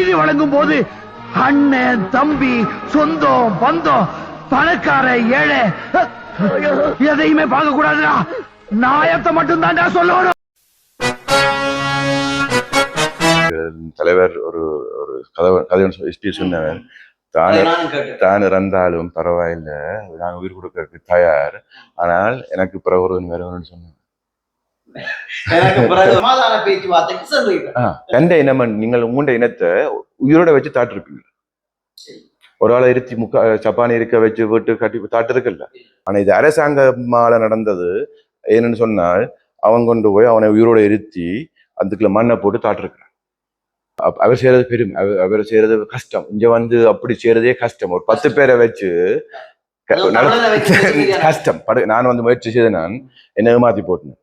நீதி வழங்கும் போது அண்ணன் தம்பி சொந்தம் பந்தம் பணக்கார ஏழை எதையுமே பார்க்க கூடாதுடா. நாயத்தை மட்டும் தான்டா சொல்லணும். தலைவர் ஒரு ஒரு கதை சொன்னவர் தான் இறந்தாலும் பரவாயில்ல, நான் உயிர் கொடுக்கறதுக்கு தயார், ஆனால் எனக்கு பிறகு ஒருவன் வருவன்னு சொன்னேன். கண்ட இனம் நீங்கள் உங்களுடைய இனத்தை உயிரோட வச்சு தாட்டிருப்பீங்க. ஒரு ஆளை இருத்தி சப்பானி இருக்க வச்சு வீட்டு கட்டி தாட்டு இருக்குல்ல. ஆனா இது அரசாங்கமால நடந்தது. என்னன்னு சொன்னால் அவன் கொண்டு போய் அவனை உயிரோட இருத்தி அதுக்குள்ள மண்ணை போட்டு தாட்டிருக்கிறான். அவர் செய்யறது பெருமை, அவர் செய்யறது கஷ்டம். இங்க வந்து அப்படி செய்யறதே கஷ்டம். ஒரு 10 பேரை வச்சு கஷ்டம். நான் வந்து முயற்சி செய்து நான் என்ன ஏமாத்தி போட்டேன்.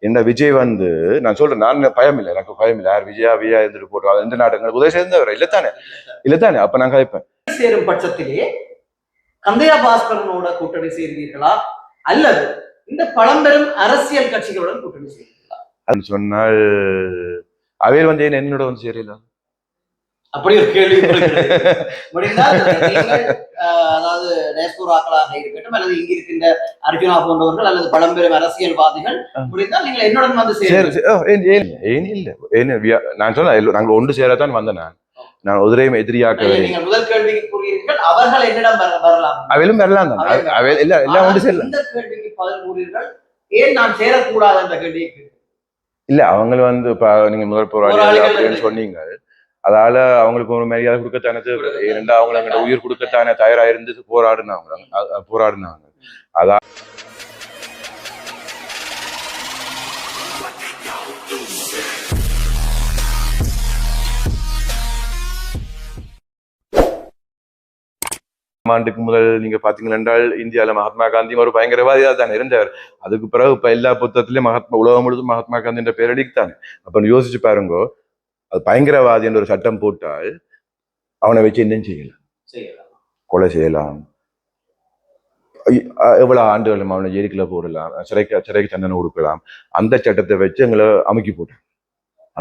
என்ன விஜய் வந்து நான் சொல்றேன், நான் பயம் இல்லை, எனக்கு பயம் இல்லை. யார் விஜயா இருந்துட்டு போட்டோம் எந்த நாட்டுங்க உதவி சேர்ந்தவர் இல்லத்தானே. அப்ப நான் கதைப்பேன். சேரும் பட்சத்திலே கந்தையா பாஸ்கரனோட கூட்டணி சேர்வீர்களா அல்லது இந்த பழம்பெரும் அரசியல் கட்சிகளுடன் கூட்டணி சேர்வீர்களா? அது சொன்னால் அவையில் வந்து என்னோட வந்து சேரல. அப்படி ஒரு கேள்வி அதாவது டயஸ்போராக்களாக இருக்கட்டும் அல்லது இங்க இருக்கின்ற அர்ஜுனா போன்றவர்கள் அல்லது பழம்பெரும் அரசியல்வாதிகள் முடிந்தால் நீங்கள் என்னுடன் வந்து இல்ல. நான் சொன்ன நாங்கள் ஒன்று சேரத்தான் வந்தேன். நான் உதிரையும் எதிரியாக்க நீங்கள் முதல் கேள்விக்கு கூறுகிறீர்கள் அவர்கள் என்னிடம் வரலாம், அவையிலும் வரலாம் தான். எல்லாம் ஒன்று சேரல. இந்த கேள்விக்கு பதில் கூறுகிறீர்கள் ஏன் நான் சேரக்கூடாது என்ற கேள்விக்கு இல்ல. அவங்க வந்து நீங்க முதல் போராளி அப்படின்னு சொன்னீங்க. அதால அவங்களுக்கு ஒரு மரியாதை கொடுக்கத்தானே தேவை. ஏனென்றா அவங்க அங்கிட்ட உயிர் கொடுக்கத்தானே தயாராயிருந்து போராடினாங்க. அதான் ஆண்டுக்கு முதல் நீங்க பாத்தீங்கன்னா என்றால் இந்தியாவில மகாத்மா காந்தி ஒரு பயங்கரவாதியா தானே இருந்தார். அதுக்கு பிறகு இப்ப எல்லா புத்தகத்திலயும் உலகம் முழுவதும் மகாத்மா காந்தி என்ற பேர் அடித்தானே. அப்ப யோசிச்சு பாருங்க, அது பயங்கரவாதி என்ற ஒரு சட்டம் போட்டால் அவனை வச்சு என்ன செய்யலாம்? கொலை செய்யலாம், எவ்வளவு ஆண்டுகள் அவனை ஜெயிலுக்குள்ள போடலாம், சிறைக்கு தண்டனை கொடுக்கலாம். அந்த சட்டத்தை வச்சு எங்களை அமுக்கி போட்டான்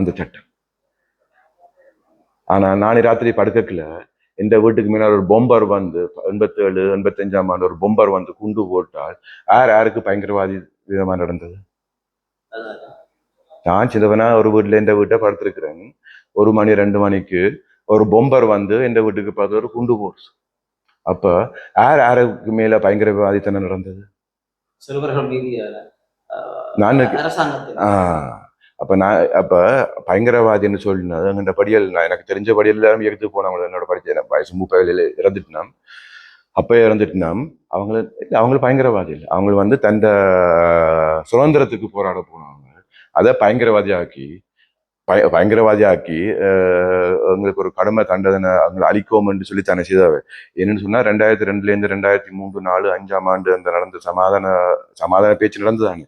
அந்த சட்டம். ஆனா நானே ராத்திரி படுக்கல, இந்த வீட்டுக்கு முன்னால் ஒரு பொம்பர் வந்து 87, 85ஆம் ஆண்டு ஒரு பொம்பர் வந்து குண்டு போட்டால் யாருக்கு பயங்கரவாதி விதமா நடந்தது? நான் சின்னவனா ஒரு வீட்டுல இந்த வீட்டை படுத்திருக்கிறேன். 1 மணி 2 மணிக்கு ஒரு பொம்பர் வந்து இந்த வீட்டுக்கு பார்த்து ஒரு குண்டு போடுச்சு. அப்ப யாருக்கு மேல பயங்கரவாதித்தனம் நடந்தது? நான் அப்ப பயங்கரவாதின்னு சொல்லினது அங்கிட்ட படியல் எனக்கு தெரிஞ்ச படியல் எல்லாரும் எடுத்து போனவங்க. என்னோட படிச்ச வயசு 30 இறந்துட்டுனாம். அப்ப இறந்துட்டுனாம். அவங்களும் பயங்கரவாதி இல்லை. அவங்க வந்து தந்த சுதந்திரத்துக்கு போராட போனவங்க. அதை பயங்கரவாதியாக்கி அவங்களுக்கு ஒரு கடுமை தண்டனை அவங்களை அழிக்கோம்னு சொல்லி தானே செய்தாவே. என்னன்னு சொன்னா 2002 2003 4 5ஆம் ஆண்டு அந்த நடந்த சமாதான பேச்சு நடந்ததாங்க.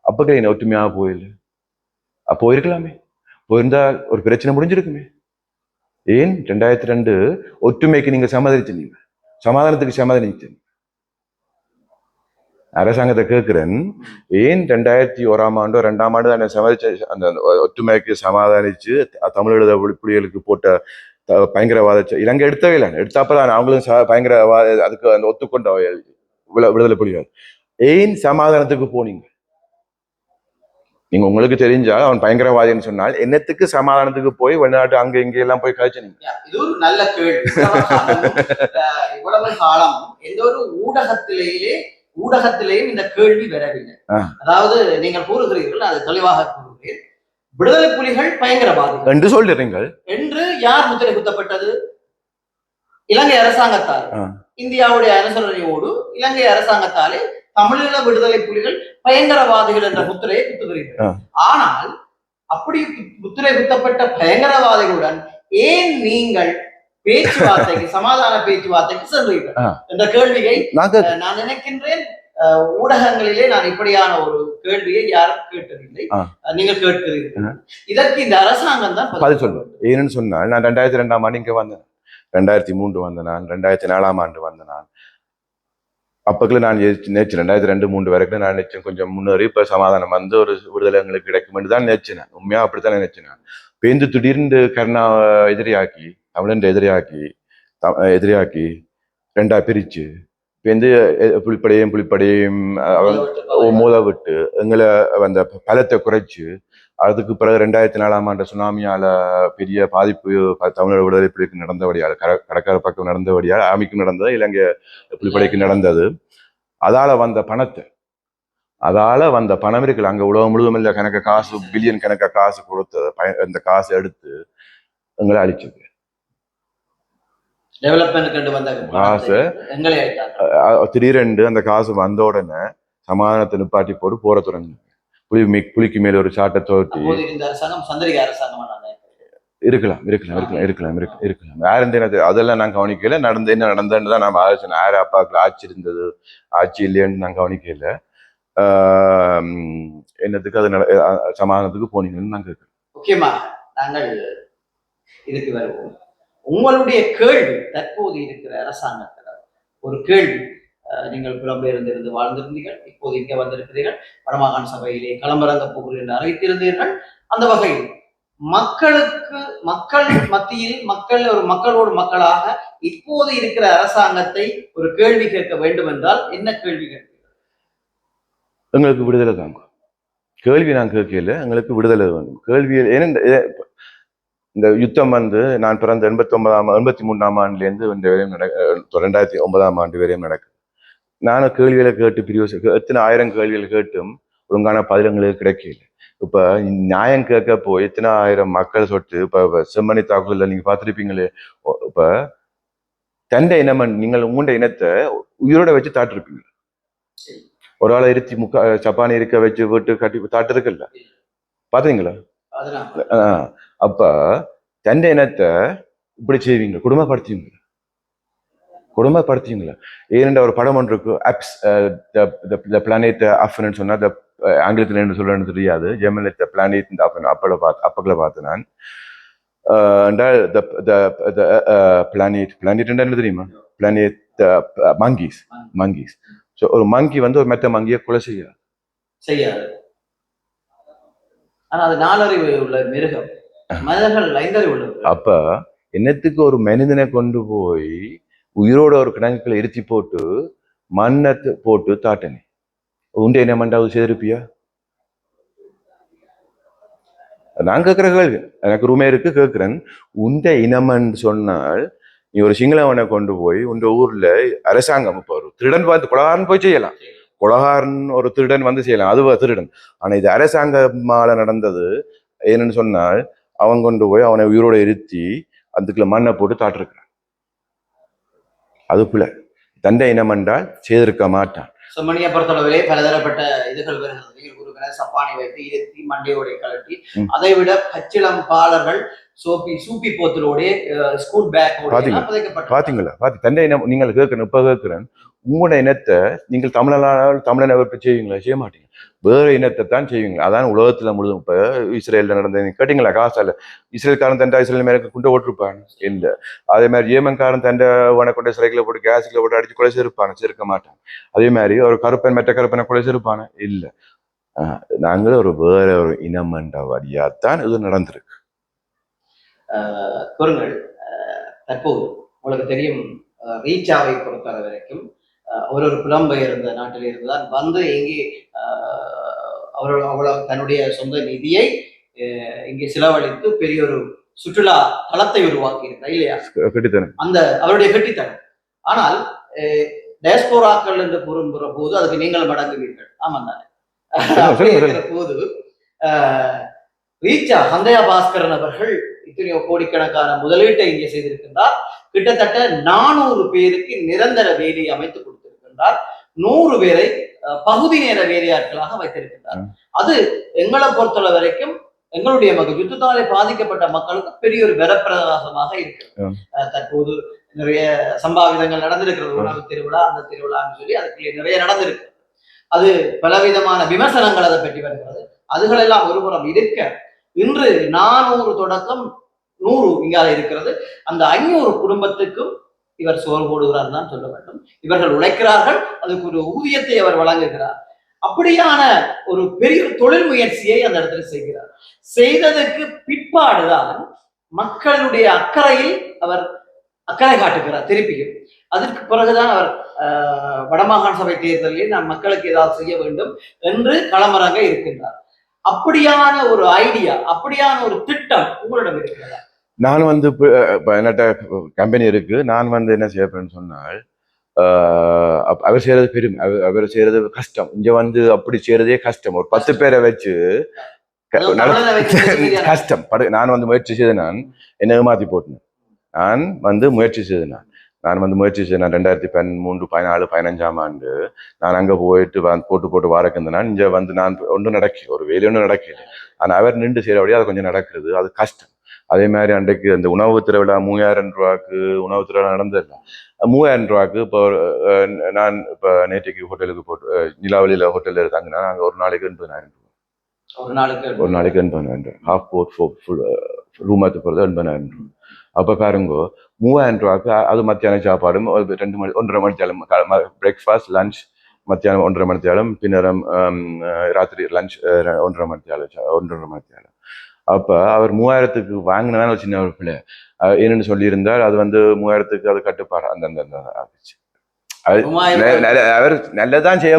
அப்ப என்ன ஒற்றுமையாக போயிருக்கலாமே, போயிருந்தால் ஒரு பிரச்சனை முடிஞ்சிருக்குமே. ஏன் 2002 ஒற்றுமைக்கு நீங்க சமாதானிச்சீங்க, சமாதானத்துக்கு சமாதானிச்சீங்க. அரசாங்கத்தை கேட்கிறேன், ஏன் 2001ஆம் ஆண்டோ 2ஆம் ஆண்டு தான் சமாளிச்ச அந்த ஒற்றுமைக்கு சமாதானிச்சு தமிழீழ புலிகளுக்கு போட்ட பயங்கரவாத இலங்கை எடுத்தவே இல்லை. எடுத்தப்பதான் அவங்களும் பயங்கரவாத அதுக்கு அந்த ஒத்துக்கொண்ட விடுதலை புலிகள். ஏன் சமாதானத்துக்கு போனீங்க? நீங்க உங்களுக்கு தெரிஞ்சா அவன் பயங்கரவாதின்னு சொன்னால் என்னத்துக்கு சமாதானத்துக்கு போய் வெளிநாட்டு அங்க இங்க எல்லாம் போய் கழிச்சீங்க? இது ஒரு நல்ல கேள்வி. இவ்வளவு காலம் எந்த ஒரு ஊடகத்திலேயும் இந்த கேள்வி வரவில்லை. அதாவது நீங்கள் கூறுகிறீர்கள், அது தெளிவாக கூறுகிறீர்கள், விடுதலை புலிகள் பயங்கரவாதிகள் என்று சொல்றீர்கள் என்று யார் முத்திரை குத்தப்பட்டது? இலங்கை அரசாங்கத்தால், இந்தியாவுடைய அனுசரணையோடு இலங்கை அரசாங்கத்தாலே தமிழீழ விடுதலை புலிகள் பயங்கரவாதிகள் என்ற முத்திரையை குத்துகிறீர்கள். ஆனால் அப்படி முத்திரை குத்தப்பட்ட பயங்கரவாதிகளுடன் ஏன் நீங்கள் பேச்சுவார்த்தைக்கு சமாதான பேச்சுவார்த்தைக்கு சென்றீர்கள் என்ற கேள்வியை நான் நினைக்கின்றேன் ஊடகங்களிலே நான் இப்படியான ஒரு கேள்வியை யாரும் கேட்டதில்லை. நீங்கள் கேட்கிறீர்கள். இதற்கு இந்த அரசாங்கம் தான் பதில் சொல்லுவேன். ஏன்னு சொன்னால் நான் 2002ஆம் ஆண்டு இங்க வந்தேன், 2003 வந்த நான், 2004ஆம் ஆண்டு வந்த நான். அப்பக்குள்ள நான் நேற்று 2002 3 வரைக்கும் நான் நினைச்சேன் கொஞ்சம் முன்னேறி இப்ப சமாதானம் வந்து ஒரு விடுதலை எங்களுக்கு கிடைக்கும் தான் நினைச்சேன். உண்மையா அப்படித்தான் நினைச்சேன். பேந்து திடீர்னு கருணாவை எதிரியாக்கி தமிழன் எதிரியாக்கி ரெண்டா பிரிச்சு பேந்து புலிப்படையும் மோத விட்டு எங்களை அந்த பலத்தை குறைச்சு அதுக்கு பிறகு 2004 சுனாமியால பெரிய பாதிப்பு தமிழக விடுதலை புலிக்கு நடந்தபடியால் கடற்கரை பக்கம் நடந்தபடியால் ஆமிக்கும் நடந்தது, இலங்கை புலிப்படைக்கு நடந்தது. அதால வந்த பணம் இருக்குல்ல, அங்க உலகம் முழுவதும் இல்ல கணக்க காசு, பில்லியன் கணக்க காசு கொடுத்தது, அந்த காசு எடுத்து எங்களை அழிச்சது. காசு திடீரென்று அந்த காசு வந்த உடனே சமாதானத்தை நிப்பாட்டி போட்டு போற தொடங்கி புலிக்கு மேல ஒரு சாட்டை தோட்டி இருக்கலாம். யாரு அதெல்லாம் நான் கவனிக்கல. என்ன நடந்ததுன்னு தான் நான் ஆலோசனை. யாரு அப்பாவுக்கு ஆட்சி இருந்தது ஆட்சி இல்லைன்னு நான் கவனிக்கல. என்னத்துக்கு அது சமாதானத்துக்கு போனீங்கன்னு நான் கேட்கிறேன். முக்கியமா நாங்கள் இதுக்கு வருவோம். உங்களுடைய கேள்வி தற்போது இருக்கிற அரசாங்கத்தில் ஒரு கேள்வி, நீங்கள் புலம்பெயர்ந்திருந்து வாழ்ந்திருந்தீர்கள், இப்போது இங்கே வந்திருக்கிறீர்கள், வடமாகாண சபையிலே களமிறங்க போகிறீர்கள் என்று அறிவித்திருந்தீர்கள். அந்த வகையில் மக்கள் மத்தியில் மக்களோடு மக்களாக இப்போது இருக்கிற அரசாங்கத்தை ஒரு கேள்வி கேட்க வேண்டும் என்றால் என்ன கேள்வி கேட்கிறீர்கள்? எங்களுக்கு விடுதலை தாங்க கேள்வி. நான் கேட்கல, எங்களுக்கு விடுதலை வேண்டும் கேள்வியில். ஏன்னா இந்த யுத்தம் நான் பிறந்த 83ஆம் ஆண்டுலேருந்து 2009ஆம் ஆண்டு வரையும் நடக்குது. நானும் கேள்விகளை கேட்டு எத்தனை 1000 கேள்விகளை கேட்டும் ஒழுங்கான பதிலங்களுக்கு கிடைக்கல. இப்ப நியாயம் கேட்க போய் எத்தனை 1000 மக்கள் சொட்டு இப்ப செம்மணி தாக்குதல நீங்க பார்த்திருப்பீங்களே. இப்ப தண்டை இனம் நீங்கள் உங்களுடைய இனத்தை உயிரோட வச்சு தாட்டிருப்பீங்க. ஒரு ஆளை சப்பானி இருக்க வச்சு வீட்டு கட்டி தாட்டு இருக்குல்ல, பாத்தீங்களா? அப்ப தண்டை இனத்தை இப்படி செய்வீங்க, குடும்பப்படுத்துவீங்களா? ஏனென்ற ஒரு படம் ஒன்று இருக்கு, ஆப்ஸ் த பிளானெட் அஃப்னு சொன்னா, ஆங்கிலத்தில் என்ன சொல்றேன்னு தெரியாது, ஜெர்மனில் த பிளானெட் இந்த அஃபன் அப்பக்களை பார்த்து நான் பிளானெட் என்ன தெரியுமா? Planet monkeys. ஸோ ஒரு மங்கி ஒரு மெத்த மங்கியை கொலை செய்யாது. ஆனா அது 4 அறிவு உள்ள மிருகம், மனிதர்கள் 5 அறிவு உள்ள. அப்ப என்னத்துக்கு ஒரு மனிதனை கொண்டு போய் உயிரோட ஒரு கிணங்குகளை இருத்தி போட்டு மண்ணை போட்டு தாட்டனே? உண்டை என்ன மண்டாவது செய்திருப்பியா? நான் கேட்கிற கேள்வி, எனக்கு ரூமே இருக்கு கேட்கிறேன். உண்டை இனமன்னு சொன்னால் நீ ஒரு சிங்களவனை கொண்டு போய் உண்ட ஊர்ல அரசாங்கம் இப்ப ஒரு திருடன் பார்த்து கொலகாரன் போய் செய்யலாம், கொலகாரன் ஒரு திருடன் செய்யலாம், அது திருடன். ஆனா இது அரசாங்கமால நடந்தது. என்னன்னு சொன்னால் அவன் கொண்டு போய் அவனை உயிரோட இருத்தி அதுக்குள்ள மண்ணை போட்டு தாட்டிருக்கிறான். அது பிள்ளை. தண்டை இனம் என்றால் செய்திருக்க மாட்டான். செம்மணியை பொறுத்தளவிலே பலதரப்பட்ட இதுகள் வருகிறது. சப்பானி வைத்து இருத்தி மண்டையோட கலட்டி, அதை விட பச்சிளம் பாலர்கள் சூப்பி போத்தலோட ஸ்கூல் பேக் பாத்தீங்களா? தண்டை இனம் நீங்கள் கேட்கணும். இப்ப கேட்கிறேன், உங்களோட இனத்தை நீங்கள் தமிழனை செய்வீங்களா? செய்ய மாட்டீங்க. வேற இனத்தை தான் செய்வீங்க. அதான் உலகத்துல முழுதும். இப்ப இஸ்ரேல்ல நடந்தது கேட்டீங்களா? காசால இஸ்ரேல்காரன் தண்டை இஸ்ரேல் மேல குண்டை ஓட்டிருப்பான் இல்ல. அதே மாதிரி ஏமன்காரன் தண்டை கொண்ட சிறைகளை போட்டு கேஸ்ல போட்டு அடிச்சு கொலை செய்யிருப்பான, சேர்க்க மாட்டான். அதே மாதிரி ஒரு கருப்பன் மெட்ட கருப்பனை கொலை செய்யிருப்பான இல்ல. நாங்கள் ஒரு வேற ஒரு இனம் என்ற வழியாத்தான் இது நடந்திருக்கு. கூறுங்கள், தற்போது உங்களுக்கு தெரியும், ரீச்சாவை பொறுத்தவரை வரைக்கும் ஒரு புலம்பெயர்ந்த நாட்டில் இருந்துதான் இங்கே அவ்வளவு தன்னுடைய சொந்த நிதியை இங்கே செலவழித்து பெரிய ஒரு சுற்றுலா தளத்தை உருவாக்கி இருக்கிறார் இல்லையா? அந்த அவருடைய கெட்டித்தனம். ஆனால் டயஸ்போராக்கள் என்று கூறுகிற போது அதுக்கு நீங்கள் மடங்குவீர்கள். ஆமா தானே? போது ரீச்சா சந்தயா பாஸ்கரன் அவர்கள் இத்தனையோ கோடிக்கணக்கான முதலீட்டை இங்கே செய்திருக்கின்றார். கிட்டத்தட்ட 400 பேருக்கு நிரந்தர வேலையை அமைத்துக் கொடுத்திருக்கின்றார். 100 பேரை பகுதி நேர வேலையாட்களாக வைத்திருக்கின்றார். அது எங்களை பொறுத்தளவு வரைக்கும் எங்களுடைய மக்கள், யுத்தத்தாலே பாதிக்கப்பட்ட மக்களுக்கு பெரிய ஒரு வரப்பிரகாசமாக இருக்கிறது. தற்போது நிறைய சம்பாவிதங்கள் நடந்திருக்கிறது. உணவு திருவிழா, அந்த திருவிழான்னு சொல்லி அதுக்குள்ளே நிறைய நடந்திருக்கு. அது பலவிதமான விமர்சனங்கள் அதை பற்றி வருகிறது. அதுகளெல்லாம் ஒருபுறம் இருக்க, இன்று 400 தொடக்கம் 100 இங்கால இருக்கிறது. அந்த 500 குடும்பத்துக்கும் இவர் சோறு போடுகிறார் தான் சொல்ல வேண்டும். இவர்கள் உழைக்கிறார்கள், அதுக்கு ஒரு ஊதியத்தை அவர் வழங்குகிறார். அப்படியான ஒரு பெரிய தொழில் முயற்சியை அந்த இடத்துல செய்கிறார். செய்ததற்கு பிற்பாடுதான் மக்களுடைய அக்கறையில் அவர் அக்கறை காட்டுகிறார் திருப்பியும். அதற்கு பிறகுதான் அவர் வடமாகாண சபை தேர்தலில் நான் மக்களுக்கு ஏதாவது செய்ய வேண்டும் என்று களமிறங்க இருக்கின்றார். அப்படியான ஒரு ஐடியா, அப்படியான ஒரு திட்டம் உங்களிடம் இருக்கிறதா? நான் வந்து என்னட்ட கம்பெனி இருக்கு. நான் வந்து என்ன செய்யப்பேன்னு சொன்னால், அவர் செய்யறது பெரும், அவர் செய்யறது கஷ்டம். இங்க வந்து அப்படி செய்யறதே கஷ்டம். ஒரு 10 பேரை வச்சு கஷ்டம். நான் வந்து முயற்சி செய்து நான் என்ன ஏமாத்தி போட்டேன். நான் வந்து முயற்சி செய்து நான் வந்து முயற்சி செய்தேன். 2013, 14, 15ஆம் ஆண்டு நான் அங்க போயிட்டு போட்டு வாரக்குந்தேன். இங்க வந்து நான் ஒன்றும் நடக்கல, ஒரு வேலை ஒன்றும் நடக்கல. ஆனா அவர் நின்று செய்யறபடியே அது கொஞ்சம் நடக்கிறது, அது கஷ்டம். அதே மாதிரி அன்றைக்கு அந்த உணவு திருவிழா 3000 ரூபாய்க்கு உணவு திருவிழா நடந்ததில்ல. 3000 ரூபாய்க்கு இப்போ நான் இப்போ நேற்றைக்கு ஹோட்டலுக்கு போட்டு நிலாவளியில ஹோட்டலில் தங்கினா அங்கே ஒரு நாளைக்கு 80,000 ரூபாய். ஒரு நாளைக்கு 80,000 ஹாஃப் போட் ஃபுல் ரூமாத்து போகிறது 80,000 ரூபாய். அப்போ பாருங்க, 3000 ரூபாய்க்கு அது மத்தியான சாப்பாடும் 2 மணி 1.5 மணித்தாலும் பிரேக்ஃபாஸ்ட் லஞ்ச் மத்தியானம் 1.5 மணித்தாலும் பின்னரம் ராத்திரி லஞ்ச் 1.5 மணித்தாலும். அப்ப அவர் 3000க்கு வாங்கினதான் ஒரு சின்ன ஒரு பிள்ளை என்னன்னு சொல்லியிருந்தார். அது வந்து 3000க்கு அது கட்டுப்பாடு அந்த ஆச்சு. அவர் நல்லதான் செய்ய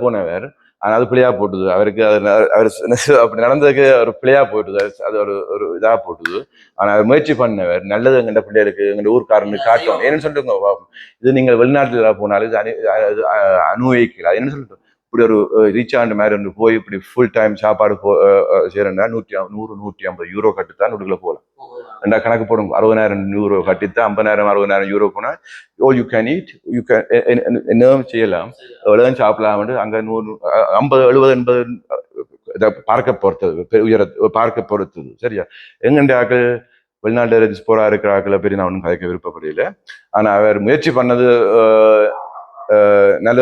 போனவர். ஆனா அது பிள்ளையா போட்டுது அவருக்கு. அவர் அப்படி நடந்ததுக்கு ஒரு பிள்ளையா போட்டுது, அது ஒரு இதா போட்டுது. ஆனா அவர் முயற்சி பண்ணவர் நல்லது எங்கள்ட பிள்ளைகளுக்கு எங்க ஊர்க்காரனுக்கு காட்டும். என்னன்னு சொல்லிட்டு இது நீங்கள் வெளிநாட்டுல போனாலும் இது அனுபவிக்கலாம். என்ன சொல்லிட்டு இப்படி ஒரு ரீச் ஆண்ட மாதிரி ஒன்று போய் இப்படி ஃபுல் டைம் சாப்பாடு செய்யறா 100-150 யூரோ கட்டித்தான் உடுக்குள்ள போகலாம். ரெண்டா கணக்கு போடுங்க, 60,000 யூரோ கட்டித்தான் 50,000 60,000 யூரோ போனா you can eat, you can என்னவும் செய்யலாம், எவ்வளவு சாப்பிடலாம். அங்க 100, 50, 70, 80 பார்க்க பொறுத்தது. சரியா? எங்கண்ட ஆக்கள் வெளிநாட்டு ரெஜிஸ்போரா இருக்கிற ஆக்களை பெரிய நான் ஒன்றும் கதைக்க விருப்பப்படையில. ஆனா அவர் முயற்சி பண்ணது நல்ல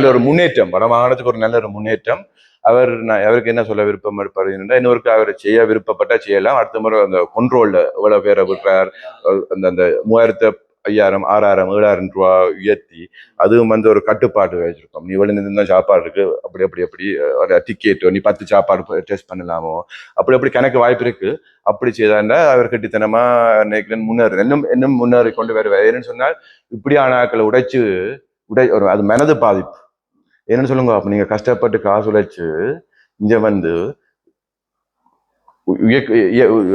ஒரு முன்னேற்றம், வடமாகாணத்துக்கு ஒரு நல்ல ஒரு முன்னேற்றம். அவருக்கு என்ன சொல்ல விருப்பம் இருப்பாருன்னா, இன்னொருக்கு அவர் செய்ய விருப்பப்பட்டா செய்யலாம். அடுத்த முறை அந்த கொண்ட்ரோல்ல எவ்வளவு பேரை விட்டுறார், அந்த 3000, 5,000, 6,000, 7,000 ரூபாய் உயர்த்தி அதுவும் வந்து ஒரு கட்டுப்பாடு வச்சிருக்கோம். நீ வெளில சாப்பாடு இருக்கு, அப்படி டிக்கெட் நீ 10 சாப்பாடு டெஸ்ட் பண்ணலாமோ, அப்படி கணக்கு வாய்ப்பு இருக்கு. அப்படி செய்தாண்டா அவர் கட்டித்தனமா முன்னேறு இன்னும் முன்னேறி கொண்டு வருவார். ஏன்னு சொன்னால் இப்படியான ஆட்களை ஒரு அது மனது பாதிப்பு. என்னன்னு சொல்லுங்க, அப்ப நீங்க கஷ்டப்பட்டு காசு உழைச்சு இங்க வந்து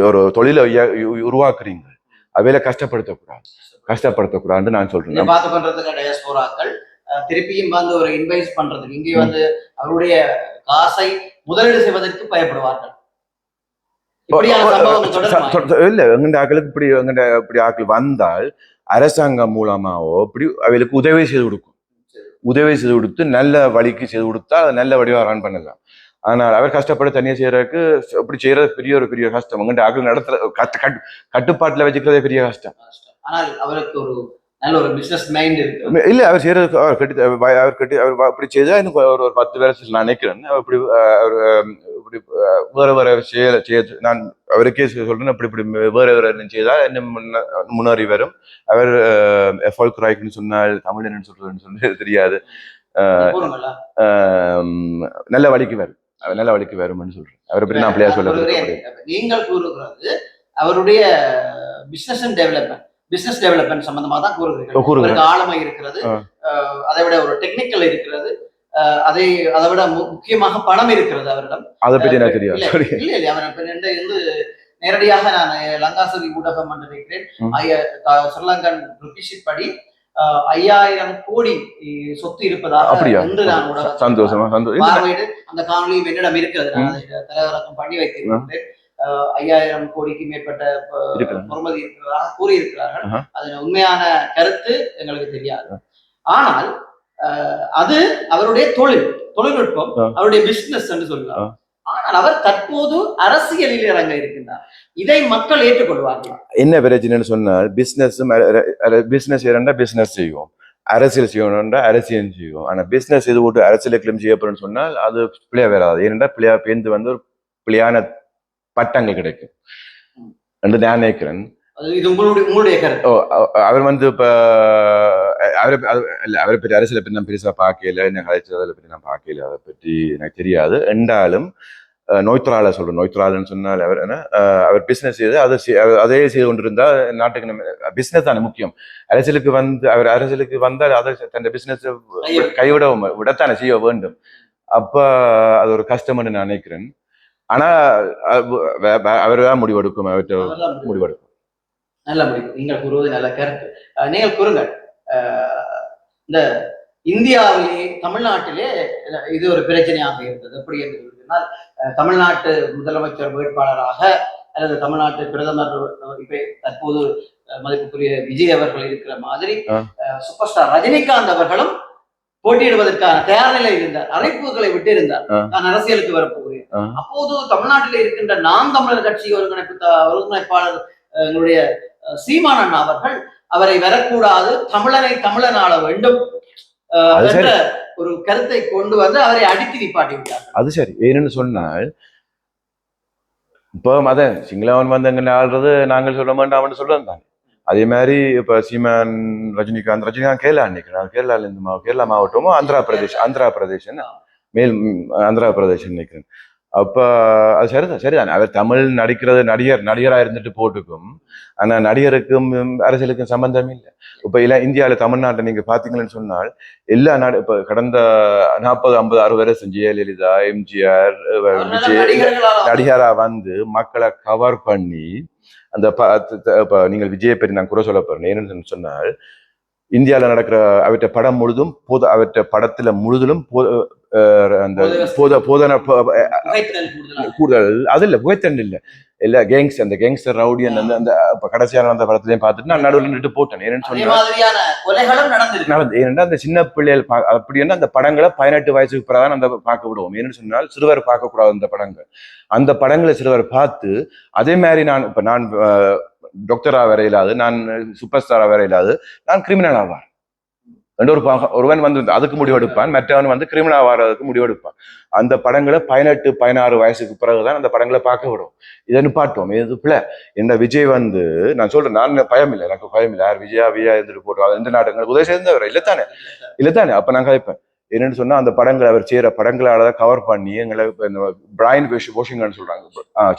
ஒரு தொழிலை உருவாக்குறீங்க, அவையில கஷ்டப்படுத்தக்கூடாதுன்னு நான் சொல்றேன். பார்த்து பண்றதுக்கு டயஸ்போராக்கள் திருப்பியும் வந்து ஒரு இன்வெஸ்ட் பண்றதுக்கு இங்கே வந்து அவருடைய காசை முதலீடு செய்வதற்கு பயப்படுவார்கள். இல்ல எங்கண்ட ஆக்களுக்கு இப்படி ஆக்கள் வந்தால் அரசாங்கம் மூலமாவோ இப்படி அவைகளுக்கு உதவி செய்து கொடுத்து நல்ல வழிக்கு செய்து கொடுத்தா நல்ல வடிவா ரன் பண்ணலாம். ஆனால் அவர் கஷ்டப்பட தனியா செய்யறதுக்கு அப்படி செய்யறது பெரிய கஷ்டம். எங்கண்ட ஆக்கள் நடத்துற கட்டுப்பாட்டுல வச்சுக்கிறதே பெரிய கஷ்டம். ஆனால் அவருக்கு ஒரு நல்ல ஒரு பிசினஸ் மைண்ட் இருக்கு. இல்ல அவர் செய்யறது அவர் அப்படி செய்தா எனக்கு ஒரு 10 வருஷத்துல நான் நினைக்கிறேன். அப்படி வேற செய்ய நான் அவருக்கே சொல்றேன். அப்படி வேற செய்தா என்ன முன்னேறி வரும். அவர் எஃபால்க்ராய்க்குன்னு சொன்னால் தமிழ் என்னன்னு சொல்றதுன்னு சொல்லி தெரியாது. நல்ல வழிக்கு வரும்னு சொல்றேன். அவரை பற்றி நான் பிள்ளையா சொல்ல. நீங்கள் கூறுகிறது அவருடைய பிசினஸ் டெவலப்மெண்ட் சம்பந்தமா தான் கூறுகிறீர்கள். ஆழமை இருக்கிறது, அதை விட ஒரு டெக்னிக்கல் இருக்கிறது, அதை விட முக்கியமாக பணம் இருக்கிறது அவரிடம். அதை பற்றி எனக்கு தெரியாது. இல்ல அவர் நேரடியாக நான் லங்காசதி ஊடகம் என்று நினைக்கிறேன். ஸ்ரீலங்கன் ருபீஸ் படி 5,000 கோடி சொத்து இருப்பதாக என்று நான் பார்வையிட்டு அந்த காணொலியும் என்னிடம் இருக்கிறது. நான் அதை தரவிறக்கம் பண்ணி வைத்திருக்கிறேன். 5,000 கோடிக்கு மேற்பட்ட பொறுமதி இருக்கிறதாக கூறியிருக்கிறார்கள். அதன் உண்மையான கருத்து எங்களுக்கு தெரியாது. ஆனால் அது அவருடைய தொழில்நுட்பம், அவருடைய பிசினஸ் என்று சொல்லலாம். ஆனால் அவர் தற்போது அரசியலில் இறங்க இருக்கின்றார். இதை மக்கள் ஏற்றுக்கொள்வார்கள். என்ன பிரச்சனைன்னு சொன்னால் பிசினஸ் செய்வோம், அரசியல் செய்யணும்னா அரசியல் செய்வோம். ஆனா பிசினஸ் இது போட்டு அரசியலுக்கு செய்யப்படும் சொன்னால் அது பிள்ளையா வராது. ஏனென்றா பிள்ளையா பேர்ந்து வந்து ஒரு பிள்ளையான பட்டங்கள் கிடைக்கும் என்று நான் நினைக்கிறேன். இது உங்களுடைய கருத்து. அவர் வந்து இப்ப அவரை பற்றி அரசியலை பற்றி நான் பெருசா பார்க்கல, என்ன கதைச்சது அதை பற்றி நான் பார்க்கல, அதை பற்றி எனக்கு தெரியாது. என்றாலும் நோய்த்தொழிலாளர் சொல்றேன். நோய்த்தொழிலாளர்னு சொன்னால் அவர் என்ன, அவர் பிசினஸ் செய்து அதே செய்து கொண்டிருந்தா நாட்டுக்கு நம்ம பிசினஸ் தானே முக்கியம். அவர் அரசியலுக்கு வந்தால் அதை தன் பிசினஸ் விடத்தானே செய்ய வேண்டும். அப்ப அது ஒரு கஷ்டம்னு நான் நினைக்கிறேன். ஆனா அவர் தான் முடிவெடுக்கும், அவர்கிட்ட முடிவெடுக்கும். நல்ல முடிவு. நீங்கள் கூறுவது நல்ல கருத்து. நீங்கள் கூறுங்கள், இந்த இந்தியாவிலே தமிழ்நாட்டிலே இது ஒரு பிரச்சனையாக இருந்தது. எப்படி என்று சொன்னால், தமிழ்நாட்டு முதலமைச்சர் வேட்பாளராக அல்லது தமிழ்நாட்டு பிரதமர் இப்ப தற்போது மதிப்புக்குரிய விஜய் அவர்கள் இருக்கிற மாதிரி சூப்பர் ஸ்டார் ரஜினிகாந்த் அவர்களும் போட்டியிடுவதற்கான தயார் நிலையில் இருந்தார். அழைப்புகளை விட்டு இருந்தார், நான் அரசியலுக்கு வரப்போகிறேன். அப்போது தமிழ்நாட்டில் இருக்கின்ற நாம் தமிழர் கட்சி ஒருங்கிணைப்பாளர் எங்களுடைய சீமான் அண்ணா அவர்கள் அவரை வரக்கூடாது, தமிழனை தமிழன் ஆள வேண்டும் என்ற ஒரு கருத்தை கொண்டு வந்து அவரை அடித்து நிப்பாட்டி விட்டார். அது சரி. ஏன்னு சொன்னால், இப்போ அதான் சிங்களவன் வந்து எங்க ஆள்றது நாங்கள் சொல்ல மாட்டோம்னு சொல்றது தானே. அதே மாதிரி இப்ப சீமான் ரஜினிகாந்த் கேரளா நினைக்கிறேன், கேரளா மாவட்டமோ ஆந்திரா பிரதேஷ் மேல் ஆந்திரா பிரதேஷ் நினைக்கிறேன். அப்ப அது சரிதான். அவர் தமிழ் நடிகரா இருந்துட்டு போட்டுக்கும். ஆனா நடிகருக்கும் அரசியலுக்கும் சம்பந்தமே இல்லை. இப்ப இந்தியாவில தமிழ்நாட்டை நீங்க பாத்தீங்கன்னு சொன்னால், எல்லா நாடு இப்ப கடந்த 40, 50, 60 வருஷம் ஜெயலலிதா, எம்ஜிஆர், விஜய் நடிகரா வந்து மக்களை கவர் பண்ணி அந்த நீங்கள் விஜயை பற்றி நான் குறை சொல்ல போறேன். என்னன்னு சொன்னால், இந்தியாவில நடக்கிற அவற்றை படம் முழுதும் அவற்றை படத்துல முழுதிலும் அந்த கூடுதல் அது இல்ல, புகைத்தண்டு இல்ல, இல்ல கேங்ஸ், அந்த கேங்ஸ்டர் ரவுடி அந்த கடைசியான அந்த படத்திலையும் பார்த்துட்டு நான் நடுவில் நின்று போட்டேன். ஏன்னு சொன்னா ஏன்னா அந்த சின்ன பிள்ளைகள் அப்படின்னா அந்த படங்களை 18 வயசுக்கு பிறகு அந்த பார்க்க விடுவோம். ஏன்னு சொன்னால் சிறுவர் பார்க்க கூடாது அந்த படங்களை சிறுவர் பார்த்து, அதே மாதிரி நான் டாக்டரா வர இல்லாது, நான் சூப்பர் ஸ்டாரா வர இல்லாது, நான் கிரிமினல் ஆவார். ஒருவன் வந்து அதுக்கு முடிவெடுப்பான், மற்றவன் வந்து கிரிமினல் ஆவாரதுக்கு முடிவெடுப்பான். அந்த படங்களை 18, 16 வயசுக்கு பிறகுதான் அந்த படங்களை பார்க்க விடும். இதை நிப்பாட்டுவோம். இது பிள்ளை. என்ன விஜய் வந்து நான் சொல்றேன், நான் எனக்கு பயம் இல்லை. யார் விஜயா இருந்துட்டு போட்டோம், எந்த நாடகங்களுக்கு உதவி சேர்ந்தவர் இல்லத்தானே. அப்ப நான் கதைப்பேன். என்னன்னு சொன்னா, அந்த படங்களை அவர் செய்யற படங்களாலதான் கவர் பண்ணி எங்களை பிரைன் வாஷிங்னு சொல்றாங்க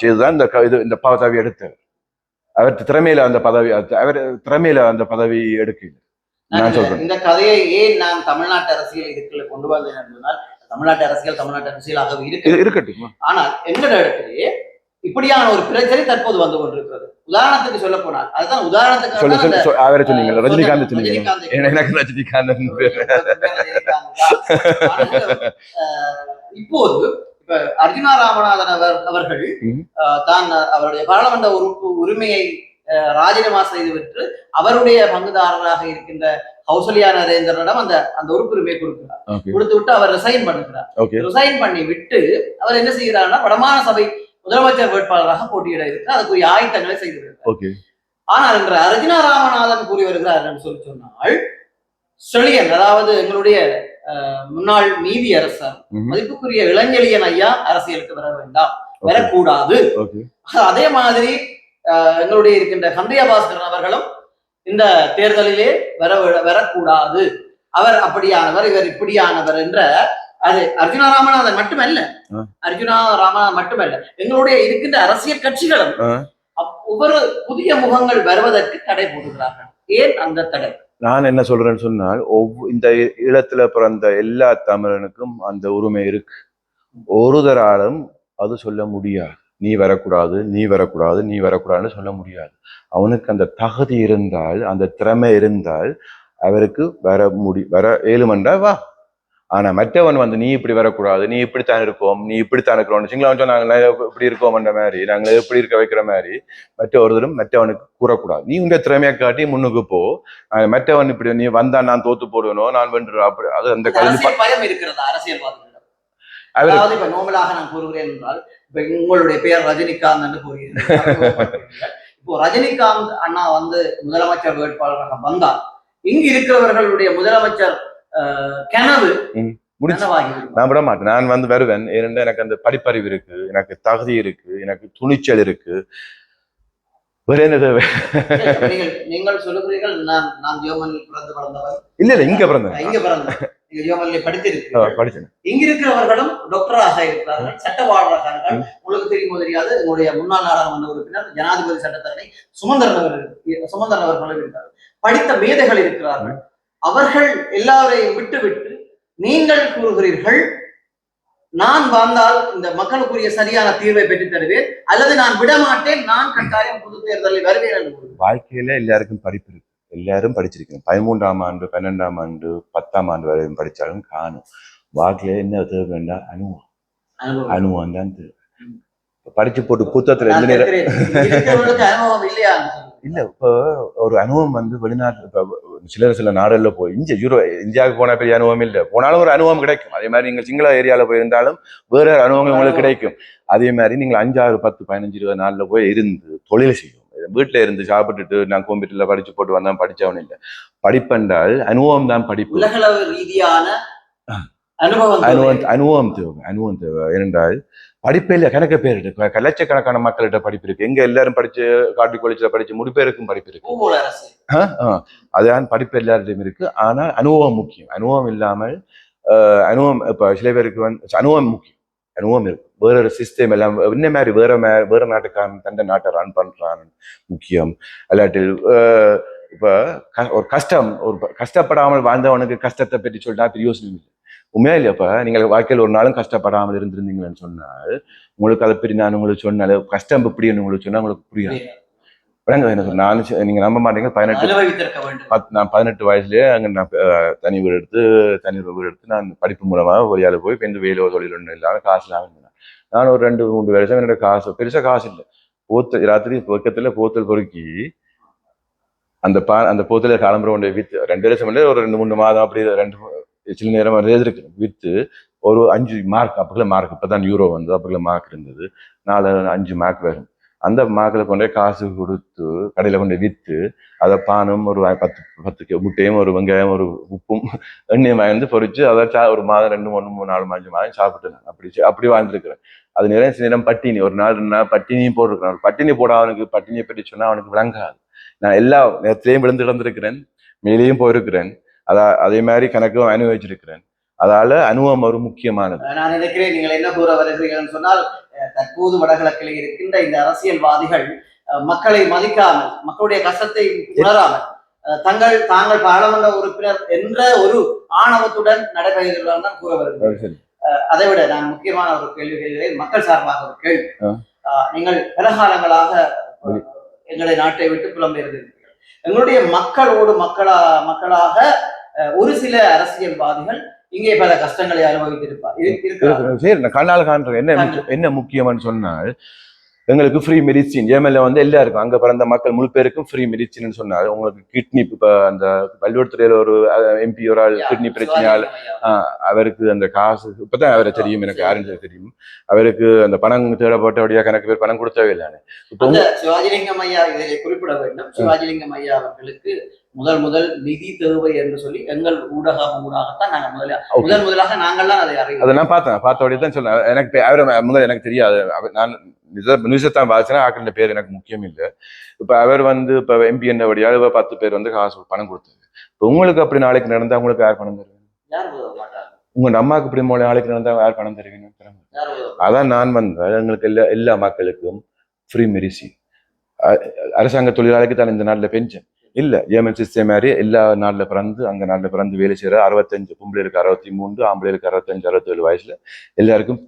செய்துதான் இந்த பதவி எடுத்தார். அவர் திறமையில அந்த பதவி எடுக்கல. இந்த கதையை ஏன் நான் தமிழ்நாட்டு அரசியல் இதுக்குள்ள கொண்டு வந்தேன் என்றால், தமிழ்நாட்டு அரசியலாக இருக்கட்டும். ஆனால் எங்கட இடத்திலேயே இப்படியான ஒரு பிரச்சனை தற்போது வந்து கொண்டிருக்கிறது. உதாரணத்துக்கு சொல்ல போனால், அதுதான் உதாரணத்துக்கு அவரை சொன்னீங்க, ரஜினிகாந்த் இப்போது அர்ஜுனா ராமநாதன் அவர்கள் தான் அவருடைய பாராளுமன்ற உரிமையை ராஜினாமா செய்துவிட்டு அவருடைய பங்குதாரராக இருக்கின்ற கௌசல்யா நரேந்திரனிடம் அந்த உறுப்புரிமையை கொடுத்து விட்டு அவர் ரிசைன் பண்ணுகிறார். ரிசைன் பண்ணி விட்டு அவர் என்ன செய்கிறார்னா, வடமாகாண சபை முதலமைச்சர் வேட்பாளராக போட்டியிட இருக்கு, அதுக்குரிய ஆயத்தங்களை செய்து வருகிறார். ஆனால் இன்று அர்ஜுனா ராமநாதன் கூறி வருகிறார் என்று சொன்னால், செழியன், அதாவது எங்களுடைய முன்னாள் நீதி அரசர் மதிப்புக்குரிய இளஞ்செழியன் ஐயா அரசியலுக்கு வர வேண்டாம், வரக்கூடாது. அதே மாதிரி எங்களுடைய இருக்கின்ற கந்தையா பாஸ்கரன் அவர்களும் இந்த தேர்தலிலே வரக்கூடாது, அவர் அப்படியானவர், இவர் இப்படியானவர் என்ற, அது அர்ஜுனா ராமநாதன் மட்டுமல்ல, எங்களுடைய இருக்கின்ற அரசியல் கட்சிகளும் ஒவ்வொரு புதிய முகங்கள் வருவதற்கு தடை போடுகிறார்கள். ஏன் அந்த தடை? நான் என்ன சொல்றேன்னு சொன்னால், இந்த ஈழத்துல பிறந்த எல்லா தமிழனுக்கும் அந்த உரிமை இருக்கு. ஒருதராலும் அது சொல்ல முடியாது, நீ வரக்கூடாதுன்னு சொல்ல முடியாது. அவனுக்கு அந்த தகுதி இருந்தால், அந்த திறமை இருந்தால், அவருக்கு வர ஏழுமன்றா வா. ஆனா மற்றவன் வந்து நீ இப்படி வரக்கூடாது, நீ இப்படித்தான் இருக்கிறோம் சிங்களவன் நாங்க இப்படி இருக்கோம்ன்ற மாதிரி, நாங்க எப்படி இருக்க வைக்கிற மாதிரி மற்றவனுக்கு கூறக்கூடாது. நீ உங்க திறமையை காட்டி முன்னுக்கு போ. மற்றவன் இப்படி நீ வந்தா நான் தோத்து போடுவேனோ, நான் வென்றுவேன், அப்படி அது அந்த பயம் இருக்கிறது அரசியல்வாதிகளிடம். அதாவது இப்ப நோமலாக நான் கூறுகிறேன் என்றால், இப்ப உங்களுடைய பெயர் ரஜினிகாந்த் என்று கூறுகிறேன். இப்போ ரஜினிகாந்த் அண்ணா வந்து முதலமைச்சர் வேட்பாளராக வந்தால், இங்கு இருக்கிறவர்களுடைய முதலமைச்சர் கனவு நான் விட மாட்டேன். நான் வந்து வருவேன். ஏனென்றால் எனக்கு அந்த படிப்பறிவு இருக்கு, எனக்கு தகுதி இருக்கு, எனக்கு துணிச்சல் இருக்கு. வேற என்ன தேவை? நீங்கள் சொல்லுகிறீர்கள் நான் ஜெர்மனியில் பிறந்து வளர்ந்தவர். இல்ல இங்க பிறந்தேன். இங்க பிறந்தேன். நீங்க ஜெர்மனியில் படித்திருக்கீர்கள். படிச்சேன். இங்க இருக்கிறவர்களும் டாக்டராக இருக்கிறார்கள், சட்டவாளர்கள். உங்களுக்கு தெரியுமோ தெரியாது, உங்களுடைய முன்னாள் நாடாளுமன்ற உறுப்பினர் ஜனாதிபதி சட்டத்தரணி சுமந்திரன் அவர்கள் இருக்கிறார்கள். படித்த மேதைகள் இருக்கிறார்கள். அவர்கள் எல்லாரையும் விட்டு நீங்கள் கூறுகிறீர்கள், நான் வந்தால் இந்த மக்களுக்குரிய சரியான தீர்வை பெற்றுத் தருவேன், அல்லது நான் விடமாட்டேன், நான் கட்டாயம் பொது தேர்தலில் வருவேன் என்று. வாழ்க்கையில எல்லாருக்கும் படிப்பு இருக்கு, எல்லாரும் படிச்சிருக்கணும். 13ஆம் ஆண்டு 12ஆம் ஆண்டு 10ஆம் ஆண்டு வரையும் படிச்சாலும் காணும். வாழ்க்கையில என்ன தேவை வேண்டாம்? அனுபவம் தான் தேவை. படிச்சு போட்டு புத்தகத்துல எந்த நேரம் அனுபவம் இல்லையா? இல்ல, இப்போ ஒரு அனுபவம் வந்து வெளிநாட்டு சில நாடுகள்ல போய் இந்தியாவுக்கு போனா பெரிய அனுபவம் இல்லை, போனாலும் ஒரு அனுபவம் கிடைக்கும். அதே மாதிரி நீங்க சிங்கள ஏரியால போயிருந்தாலும் வேற அனுபவங்கள் உங்களுக்கு கிடைக்கும். அதே மாதிரி நீங்கள் 5, 6, 10, 15, 20 நாள்ல போய் இருந்து தொழில் செய்யும். வீட்டுல இருந்து சாப்பிட்டுட்டு நான் கம்ப்யூட்டர்ல படிச்சு போட்டு வந்தா படிச்சவன் இல்லை. படிப்பென்றால் அனுபவம் தான் படிப்பு. உலகளவு ரீதியான அனுபவம் தேவை. ஏனென்றால் படிப்பே இல்லை, கணக்க பேர் இருக்கு, லட்சக்கணக்கான மக்கள்கிட்ட படிப்பு இருக்கு. எங்க எல்லாரும் படிச்சு காட்டு கொலிச்சில படிச்சு முடிப்பேருக்கும் படிப்பு இருக்கு. அதுதான் படிப்பு எல்லார்டையும் இருக்கு. ஆனா அனுபவம் முக்கியம். அனுபவம் இல்லாமல் இப்ப சில பேருக்கு வந்து அனுபவம் முக்கியம். அனுபவம் இருக்கு. வேற ஒரு சிஸ்டம் எல்லாம் இந்த மாதிரி வேற நாட்டுக்காரன் தண்டை நாட்டை ரன் பண்றான் முக்கியம். அல்லாட்டில் இப்ப ஒரு கஷ்டப்படாமல் வாழ்ந்தவனுக்கு கஷ்டத்தை பற்றி சொல்லிட்டா பெரிய யோசனை இல்லை. உண்மையா இல்லையாப்ப? நீங்கள் வாழ்க்கையில் ஒரு நாளும் கஷ்டப்படாமல் இருந்திருந்தீங்கன்னு சொன்னால் உங்களுக்கு அதை பற்றி நான் உங்களுக்கு சொன்னால கஷ்டம் எப்படின்னு உங்களுக்கு சொன்னா உங்களுக்கு புரியாது. நான் நீங்க நம்ப மாட்டீங்க, 18 வயசுலயே அங்க நான் தனி வீடு எடுத்து நான் படிப்பு மூலமா வழியால போய் எந்த வேலையோ தொழில் ஒன்றும் இல்லாம காசு இல்லாம இருந்தேன். நான் ஒரு 2-3 வருஷம் என்னோட பெருசா காசு இல்லை. ராத்திரி பக்கத்துல போத்தல் பொறுக்கி அந்த போத்தல கிளம்புற கொண்டு வித்து 2 வருஷம் இல்லை, ஒரு 2-3 மாதம் அப்படி சில நேரம் இருக்கு வித்து ஒரு 5 மார்க். அப்பெல்லாம் மார்க் இப்பதான் யூரோ வந்து அப்பெல்லாம் மார்க் இருந்தது. 4-5 மார்க் வரும். அந்த மார்க்கில் கொண்டே காசு கொடுத்து கடையில கொண்டு வித்து அதை பானும் ஒரு 10 முட்டையும் ஒரு வெங்காயம் ஒரு உப்பும் எண்ணெயும் வாங்கி பொறிச்சு அதை ஒரு மாதம் 2-3-4 மாதம் சாப்பிட்டு அப்படி வாழ்ந்துருக்கிறேன். அது நிறைய சில நேரம் பட்டினி, ஒரு நாள் 2 நாள் பட்டினியும் போட்டிருக்கிறேன். பட்டினி போட அவனுக்கு பட்டினியை பற்றி சொன்னா அவனுக்கு விளங்காது. நான் எல்லா நேரத்திலையும் விழுந்து இழந்திருக்கிறேன், மேலேயும் போயிருக்கிறேன். அதே மாதிரி கணக்கும் அனுபவிச்சிருக்கிறேன். அதால அனுபவம் ஒரு முக்கியமானது. நான் நினைக்கிறேன் நீங்கள் என்ன கூற வருகிறீர்கள் சொன்னால், தற்போது வடகிழக்கில் இருக்கின்ற இந்த அரசியல்வாதிகள் மக்களை மதிக்காமல், மக்களுடைய கஷ்டத்தை உணராமல், தாங்கள் பாராளுமன்ற உறுப்பினர் என்ற ஒரு ஆணவத்துடன் நடைபெறுகிறார்கள் தான் கூற வருகிறேன். அதை விட நான் முக்கியமான ஒரு கேள்வி கேட்கிறேன், மக்கள் சார்பாக ஒரு கேள்வி. நீங்கள் பல காலங்களாக எங்களுடைய நாட்டை விட்டு புலம்பெயர்ந்திருக்கிறீர்கள். எங்களுடைய மக்களோடு மக்களாக ஒரு சில அரசியல்வாதிகள் இங்கே பல கஷ்டங்களை அனுபவித்திருப்பார். சரி, நான் கண்ணால் காண்றேன். என்ன முக்கியம்னு சொன்னால், எங்களுக்கு ஃப்ரீ மெடிசின் ஏமெல்ல வந்து எல்லாருக்கும் அங்க பிறந்த மக்கள் முழு பேருக்கும் ஃப்ரீ மெடிசின் சொன்னாரு. உங்களுக்கு கிட்னி இப்ப அந்த பள்ளிக்கூடத்துறையில ஒரு MP ஒரு ஆள் கிட்னி பிரச்சனையால் அவருக்கு அந்த காசு இப்பதான் அவரை தெரியும், எனக்கு யாருன்னு தெரியும். அவருக்கு அந்த பணம் தேடப்பட்டபடியா கணக்கு பேர் பணம் கொடுத்தவே இல்லைன்னு. இப்போ சிவாஜிலிங்கம் ஐயா இதை குறிப்பிட வேண்டும். சிவாஜிலிங்கம் ஐயா அவர்களுக்கு முதல் நிதி தேவை என்று சொல்லி எங்கள் ஊடகத்தான் நாங்கள் முதலாக நாங்கள்லாம் அதை அறிவோம். அதை நான் பார்த்தபடியே தான் சொன்னேன். எனக்கு அவரை முதல்ல எனக்கு தெரியாது. நான் நியூஸத்தான் வாசிச்சேன். ஆக்களின் பேர் எனக்கு முக்கியம் இல்லை. இப்ப அவர் வந்து இப்ப MP என்னபடியால் 10 பேர் வந்து காசு பணம் கொடுத்தாரு. இப்ப உங்களுக்கு அப்படி நாளைக்கு நடந்தா உங்களுக்கு யார் பணம் தருவீங்க? உங்க அம்மாவுக்கு இப்படி நாளைக்கு நடந்தா யார் பணம் தருவீங்க? அதான் நான் வந்தேன். எங்களுக்கு எல்லா மக்களுக்கும் ஃப்ரீ மெடிசின். அரசாங்க தொழிலாளிக்கு தான் இந்த நாட்டில் பென்ஷன் இல்ல. ஜெர்மன் சிஸ்டம் மாதிரி எல்லா நாட்டில் பிறந்து அங்க நாட்டில் பிறந்து வேலை செய்யற 65 பொம்பளைகளுக்கு 63, ஆம்பளைகளுக்கு 65-67 வயசுல எல்லாருக்கும்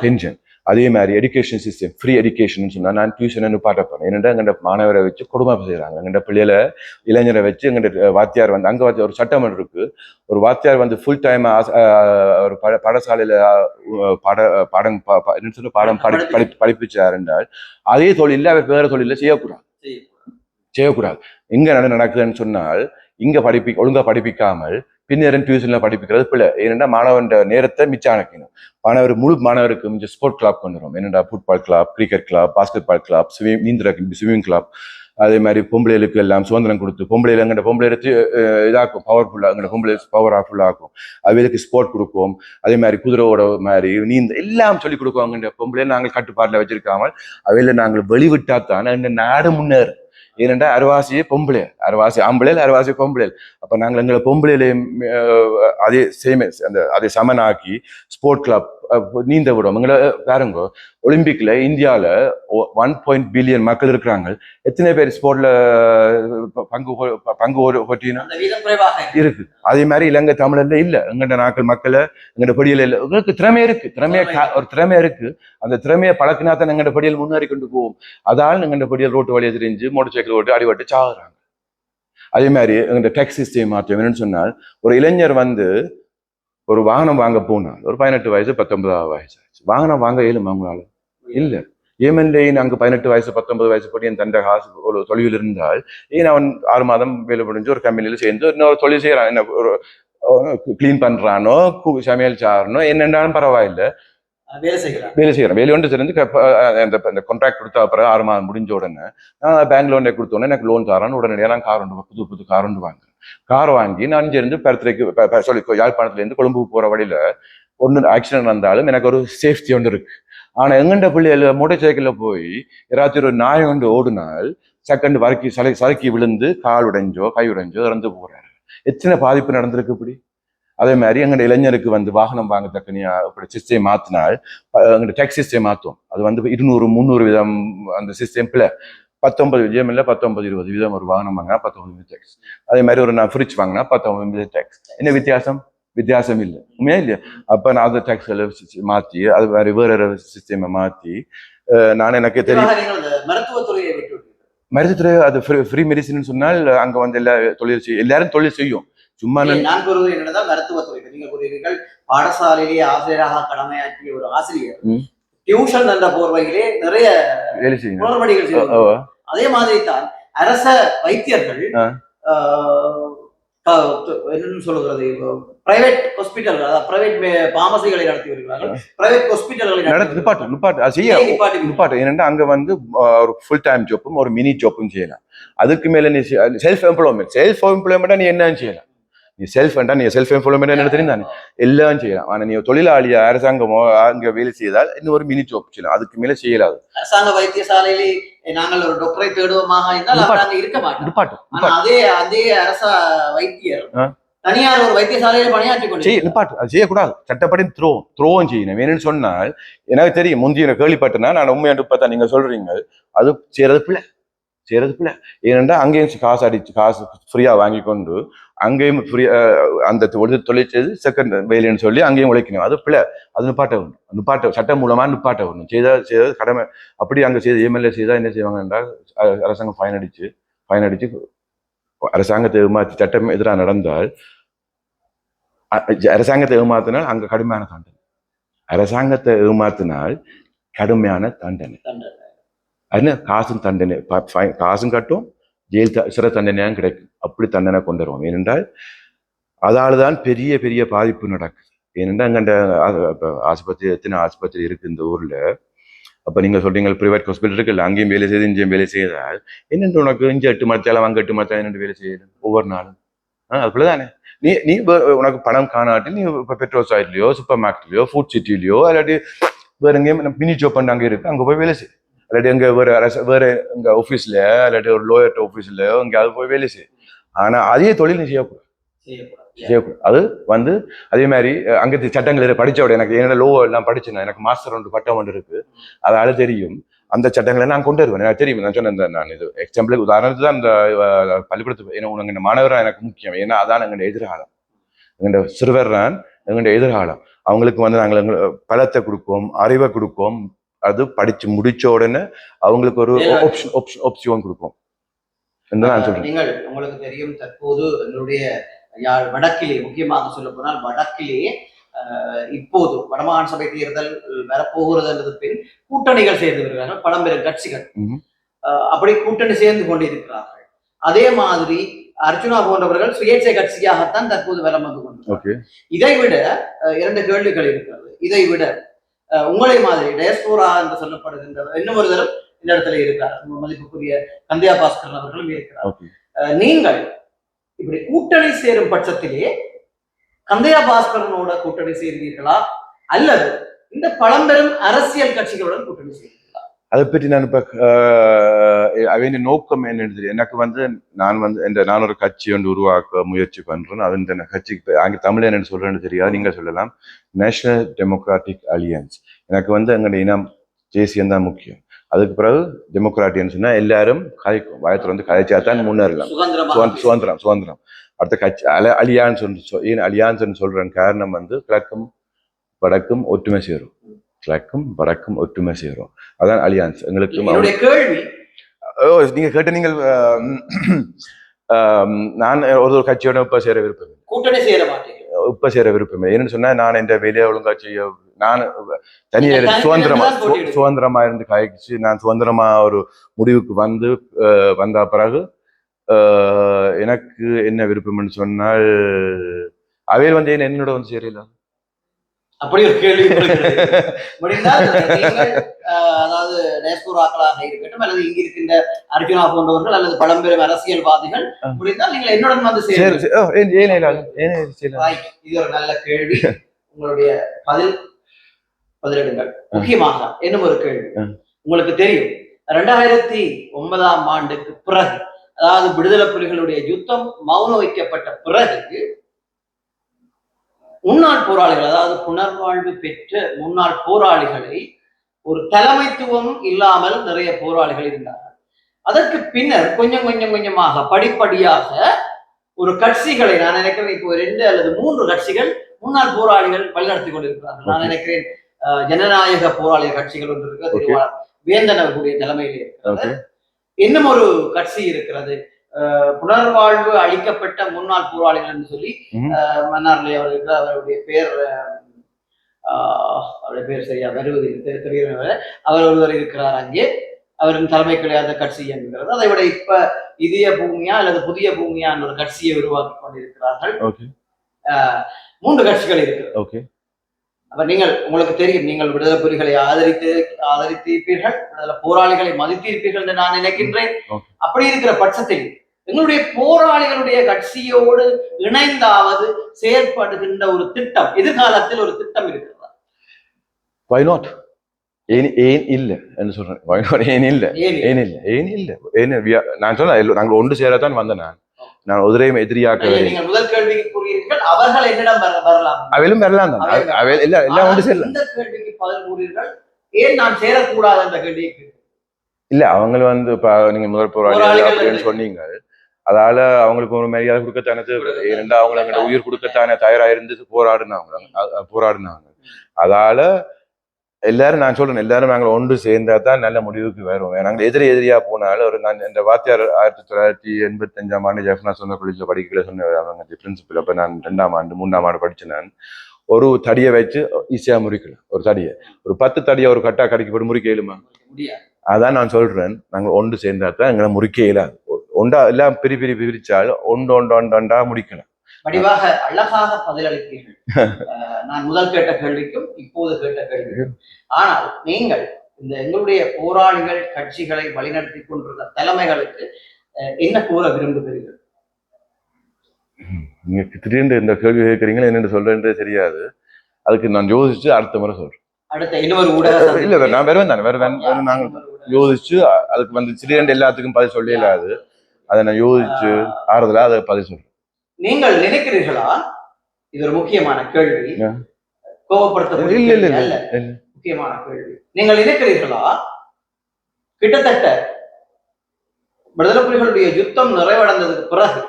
பென்ஷன். அதே மாதிரி எஜுகேஷன் சிஸ்டம் ஃப்ரீ எஜுகேஷன் சொன்னா நான் டியூஷன் பாட்டப்பேன். என்னென்னா எங்கள்ட மாணவரை வச்சு கொடுமை செய்யறாங்க. எங்கள்ட பிள்ளைகளை இளைஞரை வச்சு எங்கள்ட வாத்தியார் வந்து அங்க ஒரு சட்டமன்றம் இருக்கு. ஒரு வாத்தியார் வந்து ஃபுல் டைம் ஒரு பாடசாலையில பாடம் படிப்பிச்சார் என்றால் அதே தொழில அவர் வேற தொழில செய்யக்கூடாது. இங்க நடக்குதுன்னு சொன்னால் இங்க ஒழுங்கா படிப்பிக்காமல் பின்னரும் டியூஷன்ல படிப்பிக்கிறது பிள்ளை. ஏன்னா மாணவன் நேரத்தை மிச்சம் அணைக்கணும். முழு மாணவருக்கும் ஸ்போர்ட் கிளப் பண்ணுறோம். என்னடா football club, cricket club, basketball club, swimming club, அதே மாதிரி பொம்பளைகளுக்கு எல்லாம் சுதந்திரம் கொடுத்து பொம்பளையில எங்கள்ட பொம்பளை எடுத்து இதாக்கும் பவர்ஃபுல்லாக எங்கள்ட பொம்பளை பவர்ஃபுல்லாகும். அவைகளுக்கு ஸ்போர்ட் கொடுப்போம். அதே மாதிரி குதிரையோட மாதிரி நீந்த எல்லாம் சொல்லிக் கொடுப்போம். எங்கள்ட பொம்பளை நாங்கள் கட்டுப்பாட்டில் வச்சிருக்காமல் அவையில நாங்கள் வெளிவிட்டா தான் எங்க நாடு முன்னேறும். ஏனென்றா அரைவாசியே பொம்பளை, அரைவாசி ஆம்பளை, அரைவாசி பொம்பளை. அப்ப நாங்கள் எங்களை பொம்பளையிலையும் அதே சேமே அதே சமனாக்கி ஸ்போர்ட் கிளப் நீந்த விடுவோம். எங்களை பாருங்க, ஒலிம்பிக்ல இந்தியால 1 பில்லியன் மக்கள் இருக்கிறாங்க. எத்தனை பேர் ஸ்போர்ட்ல பங்கு இருக்கு? அதே மாதிரி இலங்கை தமிழர்ல இல்ல. எங்கட நாட்கள் மக்களை எங்கட படியில இல்ல. உங்களுக்கு திறமை இருக்கு, ஒரு திறமை இருக்கு. அந்த திறமையை பழக்கினா தான் எங்கட படியில் முன்னேறி கொண்டு போவோம். அதால் எங்கட படியில் ரோட்டு வழியை தெரிஞ்சு மோட்டர் சைக்கிள் ஓட்டு அடிபட்டு சாகுறாங்க. அதே மாதிரி எங்க டேக்ஸ் சிஸ்டம் மாற்றம் என்னன்னு சொன்னால், ஒரு இளைஞர் ஒரு வாகனம் வாங்க போனால் ஒரு 18 வயசு 19 வயசு ஆச்சு. வாகனம் வாங்க இயலும் அவங்களால இல்ல. ஏமன்லே அங்கு 18 வயசு 19 வயசு படி என் தண்டை காசு ஒரு தொழில் இருந்தால் ஏன் அவன் 6 மாதம் வேலை முடிஞ்சு ஒரு கம்பெனியில சேர்ந்து இன்னொரு தொழில் செய்யறான். என்ன ஒரு கிளீன் பண்றானோ, சமையல் சாரனோ என்னென்னாலும் பரவாயில்லை, வேலை செய்யறேன். வேலை ஒன்று சேர்ந்து அந்த கான்ட்ராக்ட் கொடுத்தா அப்புறம் 6 மாதம் முடிஞ்ச உடனே நான் பேங்க் லோன் கொடுத்தோன்னே எனக்கு லோன் தரான்னு உடனடியாக நான் கார் ஒன்று புது கார் ஒன்று வாங்குறேன். கார் வாங்கி நான் இருந்து பர்த்டேக்கு யாழ்ப்பாணத்துல இருந்து கொழும்புக்கு போற வழியில ஒன்று ஆக்சிடென்ட் வந்தாலும் எனக்கு ஒரு சேஃப்டி ஒன்று இருக்கு. ஆனா எங்கண்ட பிள்ளைகள் மோட்டர் சைக்கிள்ல போய் யாராச்சும் ஒரு நாய் கொண்டு ஓடுனால் செகண்ட் சறுக்கி விழுந்து கால் உடைஞ்சோ கை உடைஞ்சோ இறந்து போறாரு. எத்தனை பாதிப்பு நடந்திருக்கு இப்படி. அதே மாதிரி எங்கட இளைஞருக்கு வாகனம் வாங்கத்தக்கனியா இப்படி சிஸ்டம் மாத்தினால் எங்கட டேக்ஸ் சிஸ்டம் மாத்தும். அது 200-300 வீதம் அந்த சிஸ்டம் பிள்ளை 19 விஜயம் இல்லை 19-20 வீதம் ஒரு வாகனம் வாங்கினா 19 டேக்ஸ். அதே மாதிரி ஒரு நான் ஃப்ரிட்ஜ் வாங்கினா 19 டேக்ஸ். என்ன வித்தியாசம் இல்லை, உண்மையா இல்லையா? அப்ப நான் அந்த டேக்ஸ்களை மாத்தி அது மாதிரி வேற சிஸ்டமை மாத்தி நான் எனக்கு தெரியும் மருத்துவத்துறை அது ஃப்ரீ மெடிசின் சொன்னால் அங்க எல்லாரும் தொழில் செய்யும். சும்மா நான் கூறுவது என்னதான் மருத்துவத்துறை நீங்க கூறுகிறீர்கள், பாடசாலையிலேயே ஆசிரியராக கடமையாற்றிய ஒரு ஆசிரியர் டியூஷன் என்ற போர்வையிலே நிறைய குளறுபடிகள் செய்வார். அதே மாதிரி தான் அரச வைத்தியர்கள் என்னன்னு சொல்லுகிறது, பிரைவேட் ஹாஸ்பிட்டல்கள், அதாவது பிரைவேட் பார்மசிகளை நடத்தி வருகிறார்கள். பிரைவேட் ஹாஸ்பிட்டல்களை நிப்பாட்டு ஏன்னா அங்க ஒரு ஃபுல் டைம் ஜாப்பும் ஒரு மினி ஜாப்பும் செய்யலாம். அதுக்கு மேல நீ செல்ஃப் எம்ப்ளாய்மெண்டா நீ என்ன செய்யலாம்? நீ செல்ஃப் எம்ப்ளாய்மெண்ட் என்ன தெரியும் தானே, எல்லாம் செய்யலாம். ஆனா நீ தொழிலாளியா அரசாங்கமோ அங்க வேலை செய்தால் இன்னும் ஒரு மினி ஜாப் செய்யலாம். அதுக்கு மேல செய்யலாது. அரசாங்க வைத்தியசாலையிலே நாங்கள் ஒரு டாக்டரை தேடுவோமாக இருந்தால் இருக்க மாட்டோம். அதே அரச வைத்தியர் தனியார் ஒரு வைத்தியசாலையில பணியாற்றி கொண்டு நிப்பாட்டு. அது செய்யக்கூடாது. சட்டப்படி த்ரோவும் செய்யணும். வேணும்னு சொன்னால் எனக்கு தெரியும், முந்தைய கேள்விப்பட்டேன்னா நான் உண்மையாண்டு பார்த்தா நீங்க சொல்றீங்க அது செய்யறது பிள்ளை. ஏனென்றா அங்கேயும் காசு ஃப்ரீயா வாங்கி கொண்டு அங்கேயும் ஃப்ரீயா அந்த தொழில் செய்து செகண்ட் வேலைன்னு சொல்லி அங்கேயும் உழைக்கணும். அது பிள்ளை. அது நிப்பாட்ட சட்டம் மூலமா நிப்பாட்ட வரணும். செய்தது கடமை. அப்படி அங்க செய்த எம்எல்ஏ செய்தா என்ன செய்வாங்க என்றால் அரசாங்கம் ஃபைன் அடிச்சு அரசாங்கத்தை ஏமாற்றி சட்டம் எதிராக நடந்தால் அரசாங்கத்தை ஏமாத்தினால் அங்க கடுமையான தண்டனை. அரசாங்கத்தை ஏமாத்தினால் கடுமையான தண்டனை. அது காசும் தண்டனை, காசும் கட்டும், ஜெயில் சிறை தண்டனையும் கிடைக்கும். அப்படி தண்டனை கொண்டு வருவோம். ஏனென்றால் அதால்தான் பெரிய பெரிய பாதிப்பு நடக்குது. ஏனென்றால் அங்கே எத்தனை ஆஸ்பத்திரி இருக்கு இந்த ஊர்ல. அப்ப நீங்க சொல்றீங்க பிரைவேட் ஹாஸ்பிட்டல் இருக்குல்ல, அங்கேயும் வேலை செய்து இங்கேயும் வேலை செய்தால் என்னென்று உனக்கு இஞ்சி 8 மரத்தாலும் அங்கே 8 மரத்தாலும் என்னென்று வேலை செய்யணும் ஒவ்வொரு நாளும். அதுக்குள்ளதானே நீ உனக்கு பணம் காணாட்டி நீ இப்போ பெட்ரோல் சைட்லயோ சூப்பர் மார்க்கெட்லயோ ஃபுட் சிட்டிலயோ இல்லாட்டி வேற எங்கேயும் மினி ஜாப் பண்ண அங்கே இருக்கு, அங்கே போய் வேலை செய்யும். இல்லாட்டி எங்க வேற எங்க ஆஃபீஸ்ல இல்லாட்டி ஒரு லோயர் ஆஃபீஸ்லயோ எங்கேயாவது போய் வேலை செய்யும். ஆனா அதே தொழில் நீ செய்யக்கூடாது. அது அதே மாதிரி அங்க சட்டங்கள் படிச்சோட எனக்கு என்னோட லோ எல்லாம் படிச்சேன். எனக்கு மாஸ்டர் ஒன்று பட்டம் ஒன்று இருக்கு. அதால தெரியும் அந்த சட்டங்களை நான் கொண்டு வருவேன். எனக்கு தெரியும். நான் சொன்னேன், நான் இது எக்ஸாம்பிளுக்கு உதாரணத்துக்கு தான் இந்த பள்ளிக்கூடத்து உங்க மாணவராக எனக்கு முக்கியம். ஏன்னா அதான் எங்களுடைய எதிர்காலம். எங்களுடைய சிறுவர் தான் எங்களுடைய எதிர்காலம். அவங்களுக்கு நாங்கள் பலத்தை கொடுப்போம், அறிவை கொடுப்போம். அது படிச்சு முடிச்ச உடனே அவங்களுக்கு ஒரு ஆப்ஷன் கொடுப்போம். நான் சொல்றேன். நீங்கள் உங்களுக்கு தெரியும், தற்போது எங்களுடைய வடக்கிலே, முக்கியமாக சொல்ல போனால் வடக்கிலே இப்போது வடமாகாண சபை தேர்தல் வரப்போகிறது என்றது பின் கூட்டணிகள் சேர்ந்து வருகிறார்கள் பழம்பெரும் கட்சிகள். அப்படி கூட்டணி சேர்ந்து கொண்டிருக்கிறார்கள். அதே மாதிரி அர்ஜுனா போன்றவர்கள் சுயேட்சை கட்சியாகத்தான் தற்போது வலம் வந்து கொண்டிருக்கிறார்கள். இதை விட 2 கேள்விகள் இருக்கிறது. இதை விட உங்களை மாதிரி டயஸ்போரா என்று சொல்லப்படுகின்ற இன்னும் ஒரு தரம் இந்த இடத்துல இருக்கிறார், மதிப்புக்குரிய கந்தையா பாஸ்கரன் அவர்களும் இருக்கிறார். ஓகே. நீங்கள் இப்படி கூட்டணி சேரும் பட்சத்திலே கந்தையா பாஸ்கரனோட கூட்டணி சேர்வீர்களா அல்லது இந்த பழம்பெரும் அரசியல் கட்சிகளுடன் கூட்டணி செய்வீர்களா? அதை பற்றி நான் இப்ப அவன் நோக்கம் என்னன்னு தெரியும். எனக்கு வந்து நான் ஒரு கட்சி ஒன்று உருவாக்க முயற்சி பண்றேன். அது இந்த கட்சிக்கு அங்கே தமிழ் என்னன்னு சொல்றேன்னு தெரியாது, நீங்க சொல்லலாம். National democratic alliance. எனக்கு வந்து எங்களுடைய இனம் தேசியம் தான் முக்கியம். அதுக்கு பிறகு டெமோக்ராட்டின்னு சொன்னா எல்லாரும் கதைக்கும், வாயத்துல வந்து கதைச்சா தான் முன்னேறலாம். சுதந்திரம். அடுத்த கட்சி அலியான்ஸ் ஏன் அலியான்ஸ் சொல்றேன் காரணம் வந்து கிழக்கும் வடக்கும் ஒற்றுமை சேரும். கிழக்கும் வடக்கும் ஒற்றுமை சேரும். அதான் அலியான்ஸ். எங்களுக்கு கேள்வி நீங்க கேட்ட நீங்கள் நான் ஒரு கட்சியோட இப்ப சேர விருப்பம், கூட்டணி சேர மாட்டேன், இப்ப சேர விருப்பம். என்னன்னு சொன்னா நான் என்ற வேலையை ஒழுங்கா செய்ய, நான் தனியார் சுதந்திரமா இருந்து கழிச்சு நான் சுதந்திரமா ஒரு முடிவுக்கு வந்த பிறகு எனக்கு என்ன விருப்பம்னு சொன்னால் அவையில் வந்து என்னோட வந்து சேரல. அப்படி ஒரு கேள்வி முடிந்தால் அதாவது டயஸ்போராக்களாக இருக்கட்டும் அல்லது இங்க இருக்கின்ற அர்ஜுனா போன்றவர்கள் அல்லது பழம்பெரும் அரசியல்வாதிகள் முடிந்தால் நீங்கள் என்னுடன் வந்து இது ஒரு நல்ல கேள்வி. உங்களுடைய பதிலிடுங்கள். முக்கியமாக இன்னும் ஒரு கேள்வி. உங்களுக்கு தெரியும் 2009ஆம் ஆண்டுக்கு பிறகு, அதாவது விடுதலை புலிகளுடைய யுத்தம் மௌனம் வைக்கப்பட்ட பிறகு முன்னாள் போராளிகள், அதாவது புனர்வாழ்வு பெற்ற முன்னாள் போராளிகளை ஒரு தலைமைத்துவம் இல்லாமல் நிறைய போராளிகள் இருந்தார்கள். அதற்கு பின்னர் கொஞ்சமாக படிப்படியாக ஒரு கட்சிகளை, நான் நினைக்கிறேன் இப்போ 2 அல்லது 3 கட்சிகள் முன்னாள் போராளிகள் வழிநடத்தி கொண்டிருக்கிறார்கள். நான் நினைக்கிறேன் ஜனநாயக போராளிகள் கட்சிகள் ஒன்று இருக்கிறது, வேந்தன் அவர்களுடைய தலைமையில் இருக்கிறது. இன்னும் ஒரு கட்சி இருக்கிறது, புனர்வாழ்வு அளிக்கப்பட்ட முன்னாள் போராளிகள் என்று சொல்லி மன்னார்லே அவர் இருக்கிற, அவருடைய பேர் சரியா வருவது தெரியவில்லை. அவர் ஒருவர் இருக்கிறார் அங்கே, அவரின் தலைமை கிடையாத கட்சி என்கிறது. அதை விட இப்ப இதய பூமியா அல்லது புதிய பூமியா என்ற ஒரு கட்சியை உருவாக்கி கொண்டிருக்கிறார்கள். 3 கட்சிகள் இருக்கிறது. அப்ப உங்களுக்கு தெரியும், நீங்கள் விடுதலை புலிகளை ஆதரித்திருப்பீர்கள், விடுதலை போராளிகளை மதித்திருப்பீர்கள் என்று நான் நினைக்கின்றேன். அப்படி இருக்கிற பட்சத்தில் எங்களுடைய போராளிகளுடைய கட்சியோடு இணைந்தாவது செயல்படுகின்ற ஒரு திட்டம், எதிர்காலத்தில் ஒரு திட்டம் இருக்கிறதா? Why not? ஏன் இல்ல என்று சொல்றேன். Why not? ஏன் இல்ல. நான் சொன்னேன், நாங்கள் ஒன்று சேரத்தான் வந்தேன். நான் உதிரையும் எதிரியாக்க நீங்கள் முதல் கேள்விக்கு கூறுகிறீர்கள் அவர்கள் என்னிடம் வரலாம், அவையிலும் வரலாம் தான், எல்லாம் ஒன்று சேரலாம். இந்த கேள்விக்கு பதில் கூறுகிறீர்கள், ஏன் நான் சேரக்கூடாது என்ற கேள்விக்கு இல்ல. அவங்க வந்து நீங்க முதல் போராளி அப்படின்னு சொன்னீங்க, அதால அவங்களுக்கு ஒரு மரியாதை கொடுக்கத்தானே, ஏனென்றா அவங்க உயிர் கொடுக்கத்தானே தயாராயிருந்து போராடினாங்க. அதால எல்லாரும், நான் சொல்றேன், எல்லாரும் நாங்கள் ஒன்று சேர்ந்தா தான் நல்ல முடிவுக்கு வரும். நாங்கள் எதிரியா போனாலும் நான் இந்த வாத்தியார் 1985ஆம் ஆண்டு ஜெஃப்னா சொன்ன காலேஜ்ல படிக்கல சொன்ன பிரின்சிபல். அப்ப நான் 2ஆம் ஆண்டு 3ஆம் ஆண்டு படிச்சேன். நான் ஒரு தடியை வச்சு ஈஸியா முறிக்கலாம். ஒரு 10 தடியை ஒரு கட்டா கடைக்கு போட்டு முறிக்க இயலுமா? அதான் நான் சொல்றேன், நாங்க ஒன்று சேர்ந்தா தான் எங்களை முறிக்க இயலாது. ஒண்டா எல்லாம் பிரிச்சால் ஒண்டா முடிக்கலாம். வடிவாக அழகாக பதிலளிப்பீர்கள். நான் முதல் கேட்ட கேள்விக்கும் இப்போது கேட்ட கேள்விக்கும். ஆனால் நீங்கள் இந்த எங்களுடைய போராளிகள் கட்சிகளை வழிநடத்தி கொண்டிருந்த தலைமைகளுக்கு என்ன கூற விரும்புகிறீர்கள்? நீங்க திடீர்னு இந்த கேள்வி கேட்கறீங்களா, என்னென்னு சொல்றேன்றே தெரியாது. அதுக்கு நான் யோசிச்சு அடுத்த முறை சொல்றேன். அடுத்த இன்னொரு ஊடக இல்ல, நான் வருவேன். நாங்கள் யோசிச்சு அதுக்கு வந்து திடீர்னு எல்லாத்துக்கும் பதில் சொல்லலாது. அதை நான் யோசிச்சு ஆறுதலா அதை பதில் சொல்றேன். நீங்கள் நினைக்கிறீர்களா, இது ஒரு முக்கியமான கேள்வி, கோபப்படுத்த முக்கியமான கேள்வி. நீங்கள் நினைக்கிறீர்களா, கிட்டத்தட்ட விடுதலை புலிகளுடைய யுத்தம் நிறைவடைந்ததுக்கு பிறகு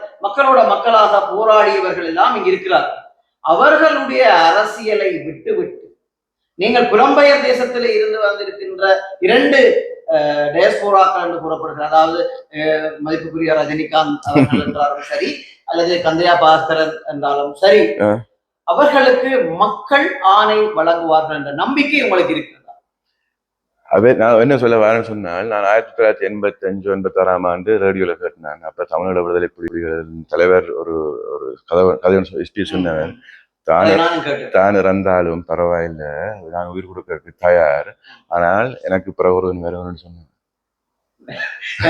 மக்களாக போராடியவர்கள் எல்லாம் இங்க இருக்கிறார்கள். அவர்களுடைய அரசியலை விட்டு நீங்கள் புலம்பெயர் தேசத்திலே இருந்து வந்திருக்கின்ற 2 டயஸ்போராக்கள் என்று கூறப்படுகிற, அதாவது மதிப்புக்குரிய ரஜினிகாந்த் அவர்கள் என்றாலும் சரி அல்லது கந்தையா பாஸ்கரன் என்றாலும் சரி, அவர்களுக்கு மக்கள் ஆணை வழங்குவார்கள் என்ற நம்பிக்கை உங்களுக்கு இருக்கிறதா? நான் என்ன சொல்ல வரேன்னு சொன்னால், நான் 1985-86ஆம் ஆண்டு ரேடியோல கேட்டேன். அப்ப தமிழக விடுதலை புலிகளின் தலைவர் ஒரு கதை ஸ்பீச் சொன்னவர், தான் இறந்தாலும் பரவாயில்லை, நான் உயிர் கொடுக்கறதுக்கு தயார், ஆனால் எனக்கு பிறகு ஒருவன் வருவன்னு சொன்னேன்.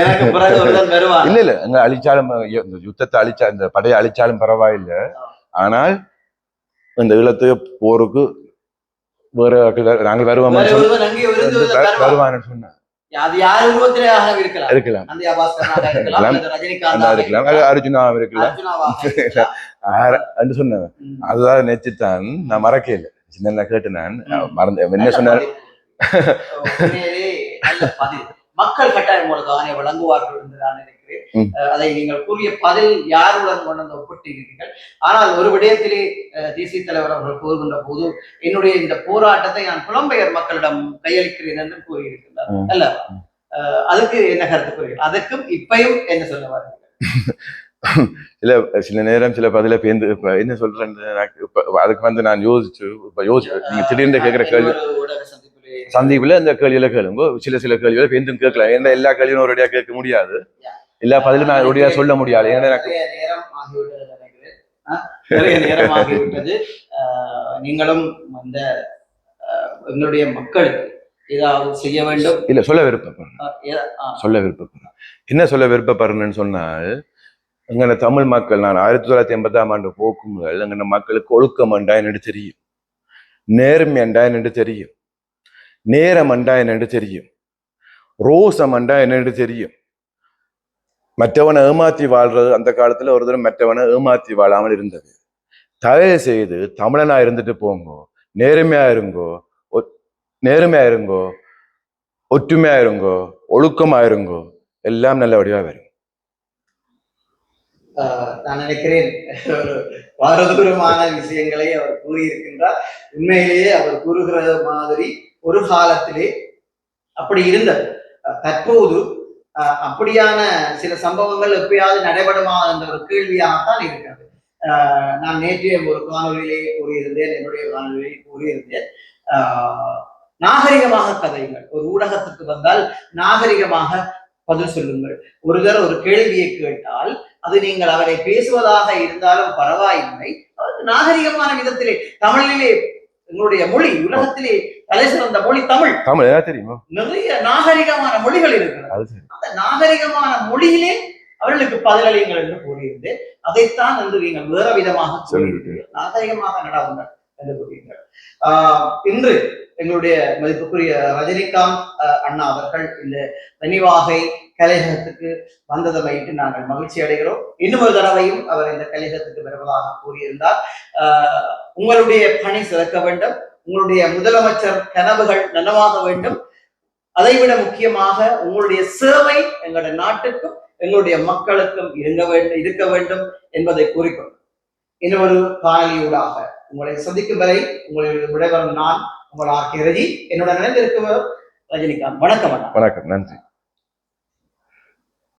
எனக்கு பிறகு ஒருவன் வருவான். இல்ல இல்ல அங்க அழிச்சாலும் இந்த யுத்தத்தை அழிச்சா இந்த படையை அழிச்சாலும் பரவாயில்லை. ஆனால் இந்த ஈழத்துக்கு போருக்கு வேற நாங்கள் வருவோம் வேற ஒருவன் அங்கே இருந்து வருவான். வருவான்னு சொன்னா அது யார் உருவத்திலேயாக இருக்கலாம். இருக்கலாம், அந்த பாஸ்கரனாக இருக்கலாம், அல்லது ரஜினிகாந்தாக இருக்கலாம், இருக்கலாம், அர்ஜுனாவும் இருக்கலாம் அர்ஜுனாவாக இருக்கலாம். சொன்னேன். அதுதான் நெச்சுத்தான் நான் மறக்கல. சின்ன கேட்டு நான் மறந்து என்ன சொன்னார். உண்மையிலே நல்ல பதில். மக்கள் கட்டாயம் உங்களுக்கு ஆணைய வழங்குவார்கள் என்று நான் நினைக்கிறேன். அதை நீங்கள் கூறிய பதில் யாருடன் கொண்டு வந்து ஒப்பிட்டீர்கள். ஆனால் ஒரு விடயத்திலே தேசிய தலைவர் அவர்கள் கூறுகின்ற போது என்னுடைய இந்த போராட்டத்தை நான் புலம்பெயர் மக்களிடம் கையளிக்கிறேன் என்று கூறியிருக்கிறார் அல்ல. அதுக்கு என்ன கருத்து கூறுகிறீர்கள்? அதுக்கும் இப்பயும் என்ன சொல்ல வாருங்கள்? சில நேரம் சில பதில பேந்து என்ன சொல்றேன் அதுக்கு வந்து நான் யோசிச்சு நீங்க திடீர்னு கேட்கிற கேள்வி சந்திப்புல இந்த கேள்வியில கேளுங்க. சில கேள்விகளை பேந்தும் கேட்கலாம். ஏன்னா எல்லா கேள்வியும் ஒரேடியா கேட்க முடியாது, எல்லா பதிலும் நான் ஒரேடியா சொல்ல முடியாது. ஏன்னா எனக்கு நேரம் ஆகிவிட்டது. நீங்களும் அந்த எங்களுடைய மக்களுக்கு ஏதாவது செய்ய வேண்டும். இல்ல சொல்ல விருப்பப்படுறேன். என்ன சொல்ல விருப்பப்படுறேன்னு சொன்னால், எங்க தமிழ் மக்கள் நான் 1980ஆம் ஆண்டு போக்கும் முதல் எங்க மக்களுக்கு ஒழுக்கம் அண்டா என்னட்டு தெரியும், நேர்மை அண்டா என்னட்டு தெரியும், நேரம் அண்டா என்னட்டு தெரியும், ரோசம் அண்டா என்னட்டு தெரியும். மற்றவனை ஏமாத்தி வாழ்றது அந்த காலத்துல ஒரு தடவை மற்றவனை ஏமாத்தி வாழாமல் இருந்தது. தயவு செய்து தமிழனா இருந்துட்டு போங்கோ, நேர்மையா இருங்கோ, ஒற்றுமையா இருங்கோ, ஒழுக்கமா இருங்கோ, எல்லாம் நல்லபடியா வரும். நான் நினைக்கிறேன் ஒரு பாரதூரமான விஷயங்களை அவர் கூறியிருக்கின்றார். உண்மையிலேயே அவர் கூறுகிற மாதிரி ஒரு காலத்திலே அப்படி இருந்தது. தற்போது அப்படியான சில சம்பவங்கள் எப்பயாவது நடைபெறுமா என்ற ஒரு கேள்வியாகத்தான் இருக்கிறது. நான் நேற்றைய ஒரு காணொலியிலே கூறியிருந்தேன், என்னுடைய காணொலியிலே கூறியிருந்தேன், நாகரிகமாக கதைகள். ஒரு ஊடகத்துக்கு வந்தால் நாகரிகமாக பதில் சொல்லுங்கள். ஒருவர் ஒரு கேள்வியை கேட்டால் அது நீங்கள் அவரை பேசுவதாக இருந்தாலும் பரவாயில்லை, நாகரிகமான விதத்திலே தமிழிலே எங்களுடைய மொழி உலகத்திலே தலை சிறந்த மொழி தமிழ். தெரியுமா? நிறைய நாகரிகமான மொழிகள் இருக்கிறது. அந்த நாகரிகமான மொழியிலே அவர்களுக்கு பதிலளியுங்கள் என்று கூறியிருந்தேன். அதைத்தான் என்று நீங்கள் வேற விதமாக சொல்லியிருக்கீர்கள். நாகரிகமாக நடாவுங்கள் என்று கூறுகிறீர்கள். இன்று எங்களுடைய மதிப்புக்குரிய ரஜினிகாந்த் அண்ணா அவர்கள் இந்த தனிவாகை கலையகத்துக்கு வந்ததை வைத்து நாங்கள் மகிழ்ச்சி அடைகிறோம். இன்னும் ஒரு தடவையும் அவர் இந்த கலையகத்துக்கு வருவதாக கூறியிருந்தார். உங்களுடைய பணி சிறக்க வேண்டும், உங்களுடைய முதலமைச்சர் கனவுகள் நனவாக வேண்டும், அதைவிட முக்கியமாக உங்களுடைய சேவை எங்களுடைய நாட்டுக்கும் எங்களுடைய மக்களுக்கும் இருக்க வேண்டும் என்பதை கூறிக்கொண்டு இன்னும் ஒரு காணொலியூடாக உங்களை சந்திக்கும் வரை உங்களுடைய விடைபெறும் நான் உங்கள் ஆர்கே ரஜி. என்னுடன் இணைந்திருக்கிறவர் ரஜினிகாந்த். வணக்கம். வணக்கம். நன்றி.